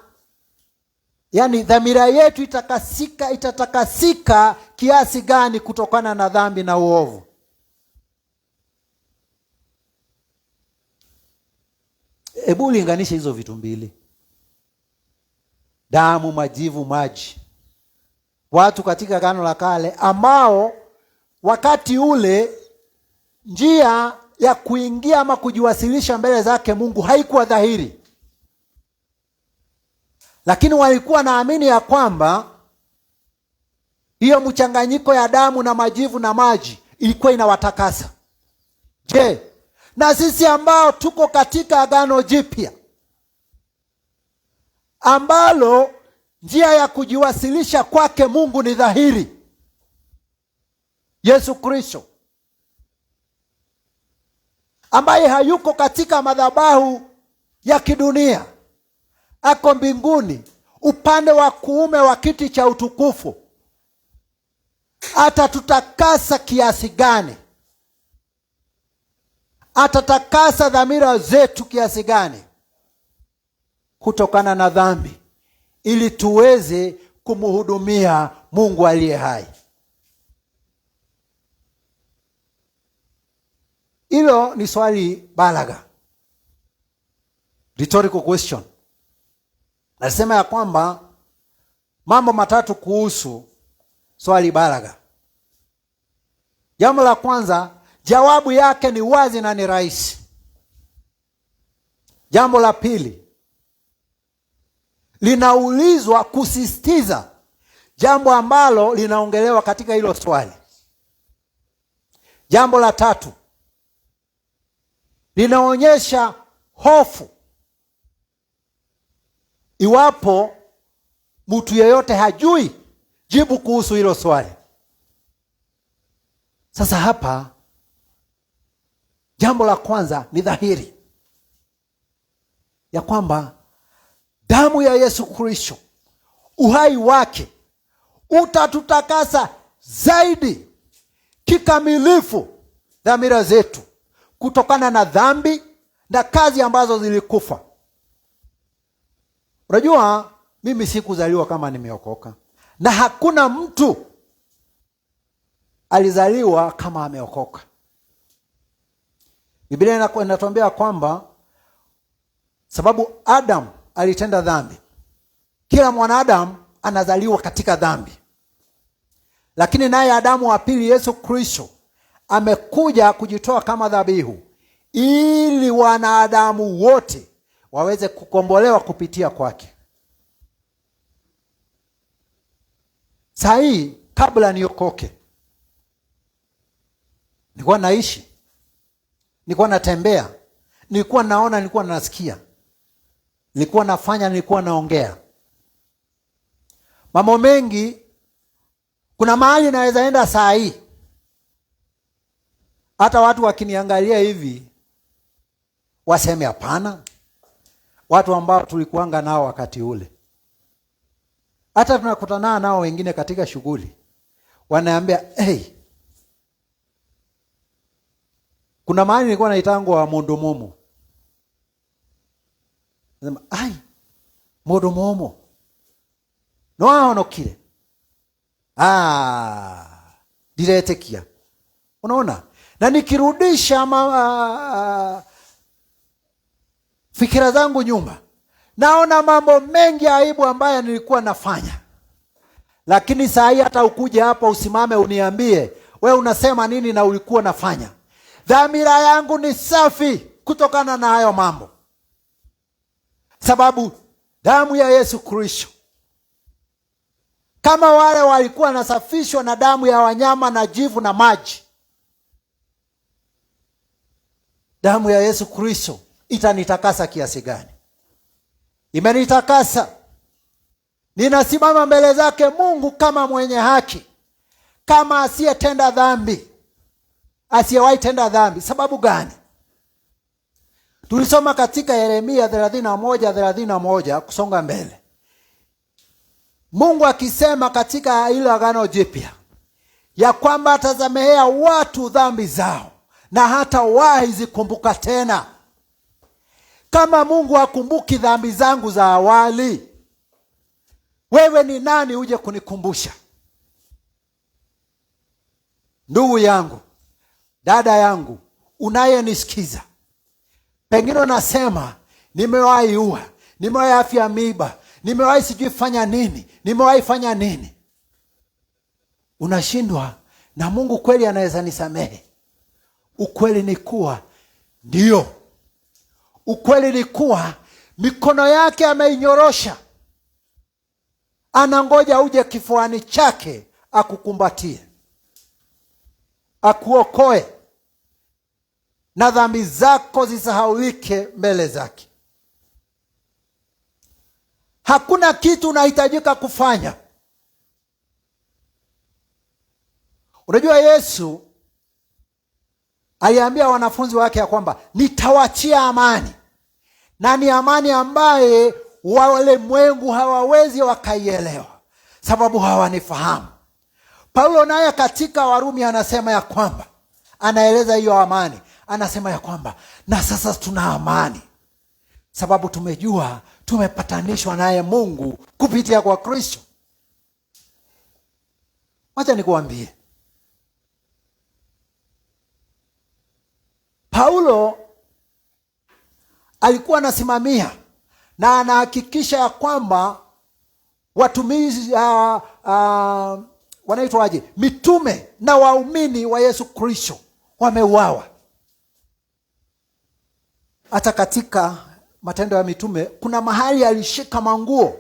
yaani dhamira yetu itatakasika kiasi gani kutokana na dhambi na uovu? Hebu linganisha hizo vitu mbili, damu, majivu, maji. Watu katika Agano la Kale ambao wakati ule njia ya kuingia ama kujiwasilisha mbele zake Mungu haikuwa dhahiri, lakini walikuwa naamini ya kwamba hiyo mchanganyiko ya damu na majivu na maji ilikuwa inawatakasa. Je, na sisi ambao tuko katika Agano Jipya ambalo njia ya kujiwasilisha kwake Mungu ni dhahiri, Yesu Kristo ambaye hayuko katika madhabahu ya kidunia, ako mbinguni upande wa kuume wa kiti cha utukufu, atatutakasa kiasi gani? Atatakasa dhamira zetu kiasi gani kutokana na dhambi, ili tuweze kumhudumia Mungu aliye hai? Hilo ni swali balagha, rhetorical question. Nasema ya kwamba mambo matatu kuhusu swali balagha. Jambo la kwanza, jawabu yake ni wazi na ni rahisi. Jambo la pili, linaulizwa kusisitiza jambo ambalo linaongelewa katika hilo swali. Jambo la tatu, linaonyesha hofu iwapo mtu yeyote hajui jibu kuhusu hilo swali. Sasa hapa jambo la kwanza ni dhahiri ya kwamba damu ya Yesu Kristo, uhai wake utatutakasa zaidi kikamilifu dhamira zetu kutokana na dhambi na kazi ambazo zilikufa. Unajua, mimi sikuzaliwa kama nimeokoka, na hakuna mtu alizaliwa kama ameokoka. Biblia inatuambia kwamba sababu Adam alitenda dhambi, kila mwanadamu anazaliwa katika dhambi. Lakini naye Adamu wa pili, Yesu Kristo, amekuja kujitoa kama dhabihu ili wanadamu wote waweze kukombolewa kupitia kwake. Saa hii kabla niokoke, nilikuwa naishi, nilikuwa natembea, nilikuwa naona, nilikuwa nasikia, nilikuwa nafanya, nilikuwa naongea mambo mengi. Kuna mahali naweza enda saa hii, hata watu wakiniangalia hivi waseme hapana. Watu ambao tulikuanga nao wakati ule, hata tunakutana nao wengine katika shughuli, wanaambia hey, kuna mahali nilikuwa naitangwa mondomomo. Nasema ai, mondomomo no aono kile diretekia. Unaona? Na nikirudisha fikira zangu nyuma, naona mambo mengi aibu ambayo nilikuwa nafanya. Lakini saa hii hata ukuje hapa usimame uniambie wewe unasema nini na ulikuwa nafanya, dhamira yangu ni safi kutokana na hayo mambo, sababu damu ya Yesu Kristo. Kama wale walikuwa nasafishwa na damu ya wanyama na jivu na maji, damu ya Yesu Kristo itanitakasa kiasi gani? Imenitakasa. Ninasimama mbele zake Mungu kama mwenye haki, kama asiyetenda dhambi, asiyewahi tenda dhambi. Sababu gani? Tulisoma katika Yeremia 31:31 kusonga mbele, Mungu akisema katika ile Agano Jipya ya kwamba atasamehea watu dhambi zao na hata wahi zikumbuka tena. Kama Mungu hakumbuki dhambi zangu za awali, wewe ni nani uje kunikumbusha? Ndugu yangu, dada yangu, unayenisikiza, pengine unasema nimewahi ua, nimewahi afya miba, nimewahi sijui fanya nini, nimewahi fanya nini. Unashindwa na Mungu kweli anaweza nisamehe? Ukweli ni kuwa ndio. Ukweli ni kuwa mikono yake ameinyorosha, anangoja uje kifuani chake akukumbatie, akuokoe na dhambi zako zisahaulike mbele zake. Hakuna kitu unahitajika kufanya. Unajua Yesu aliambia wanafunzi wake ya kwamba nitawachia amani, na ni amani ambaye walimwengu hawawezi wakaielewa, sababu hawanifahamu. Paulo naye katika Warumi anasema ya kwamba, anaeleza hiyo amani, anasema ya kwamba na sasa tuna amani sababu tumejua tumepatanishwa naye Mungu kupitia kwa Kristo. Wacha nikuambie, Paulo alikuwa anasimamia na anahakikisha ya kwamba watumishi wanaitwaje, mitume na waumini wa Yesu Kristo wameuawa. Hata katika Matendo ya Mitume kuna mahali alishika manguo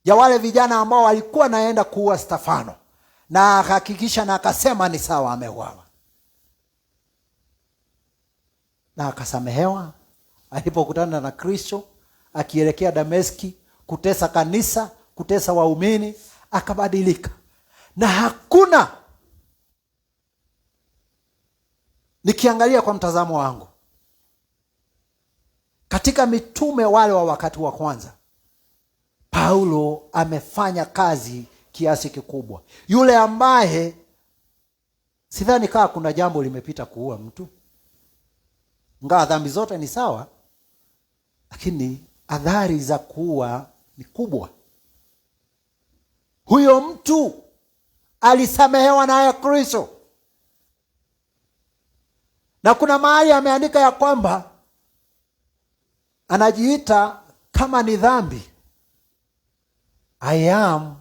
ya wale vijana ambao walikuwa naenda kuua Stefano, na akahakikisha na akasema ni sawa, ameuawa, na akasamehewa. Alipokutana na Kristo akielekea Dameski kutesa kanisa, kutesa waumini, akabadilika. Na hakuna, nikiangalia kwa mtazamo wangu, katika mitume wale wa wakati wa kwanza, Paulo amefanya kazi kiasi kikubwa. Yule ambaye sidhani kama kuna jambo limepita kuua mtu, ingawa dhambi zote ni sawa, lakini adhari za kuua ni kubwa. Huyo mtu alisamehewa naye Kristo, Na kuna mahali ameandika ya kwamba anajiita kama ni dhambi, I am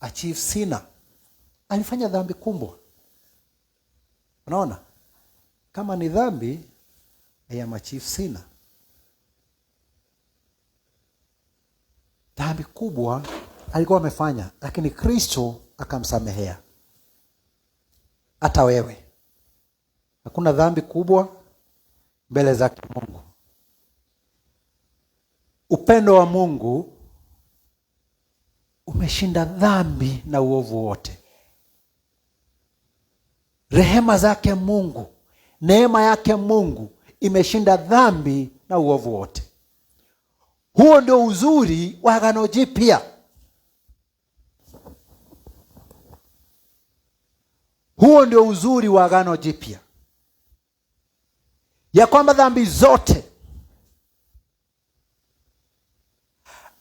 a chief sinner. Alifanya dhambi kubwa. Unaona? Kama ni dhambi, I am a chief sinner. Dhambi kubwa alikuwa amefanya, lakini Kristo akamsamehea. Hata wewe. Hakuna dhambi kubwa mbele zake Mungu. Upendo wa Mungu umeshinda dhambi na uovu wote. Rehema zake Mungu, neema yake Mungu imeshinda dhambi na uovu wote. Huo ndio uzuri wa Agano Jipya. Huo ndio uzuri wa Agano Jipya, ya kwamba dhambi zote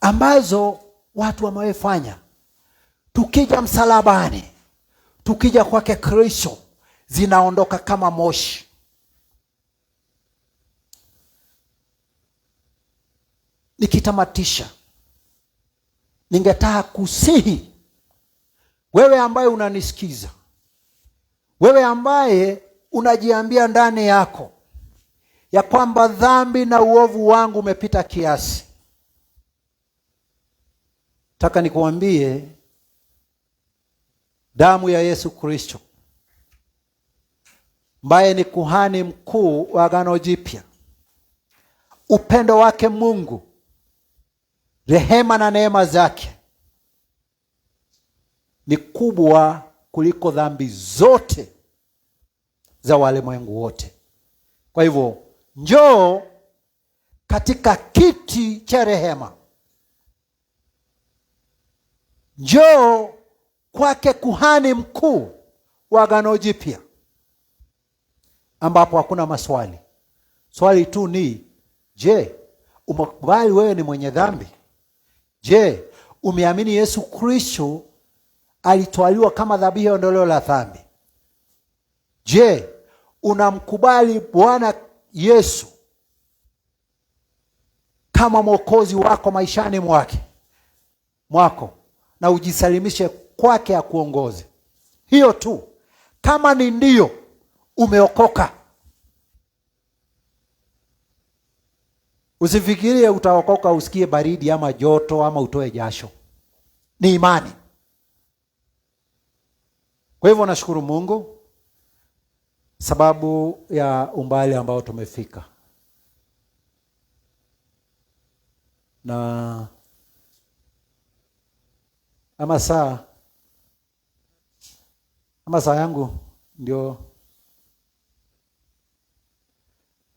ambazo watu wamefanya, tukija msalabani, tukija kwake Kristo, zinaondoka kama moshi. Nikitamatisha, ningetaka kusihi wewe ambaye unanisikiza, wewe ambaye unajiambia ndani yako ya kwamba dhambi na uovu wangu umepita kiasi. Nataka nikuambie damu ya Yesu Kristo, ambaye ni kuhani mkuu wa Agano Jipya, upendo wake Mungu, rehema na neema zake ni kubwa kuliko dhambi zote za walimwengu wote. Kwa hivyo, njoo katika kiti cha rehema. Njoo kwake kuhani mkuu wa Agano Jipya, ambapo hakuna maswali. Swali tu ni, je, umekubali wewe ni mwenye dhambi? Je, umeamini Yesu Kristo alitwaliwa kama dhabihu ya ondoleo la dhambi? Je, unamkubali Bwana Yesu kama Mwokozi wako maishani mwako, na ujisalimishe kwake akuongoze? Hiyo tu. Kama ni ndio, umeokoka. Usifikirie utaokoka usikie baridi ama joto ama utoe jasho. Ni imani. Kwa hivyo nashukuru Mungu sababu ya umbali ambao tumefika. Na ama saa yangu ndio.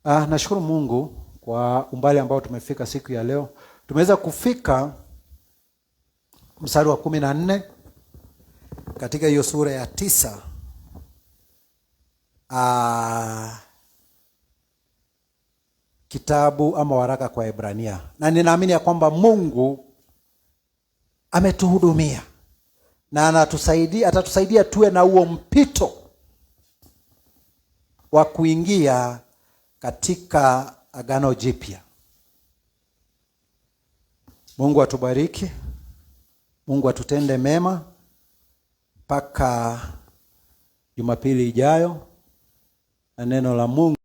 Nashukuru Mungu kwa umbali ambao tumefika siku ya leo. Tumeweza kufika mstari wa 14 katika hiyo sura ya 9. Kitabu ama waraka kwa Ebrania. Na ninaamini ya kwamba Mungu ametuhudumia na atatusaidia tuwe na huo mpito wa kuingia katika Agano Jipya. Mungu atubariki. Mungu atutende mema mpaka Jumapili ijayo na neno la Mungu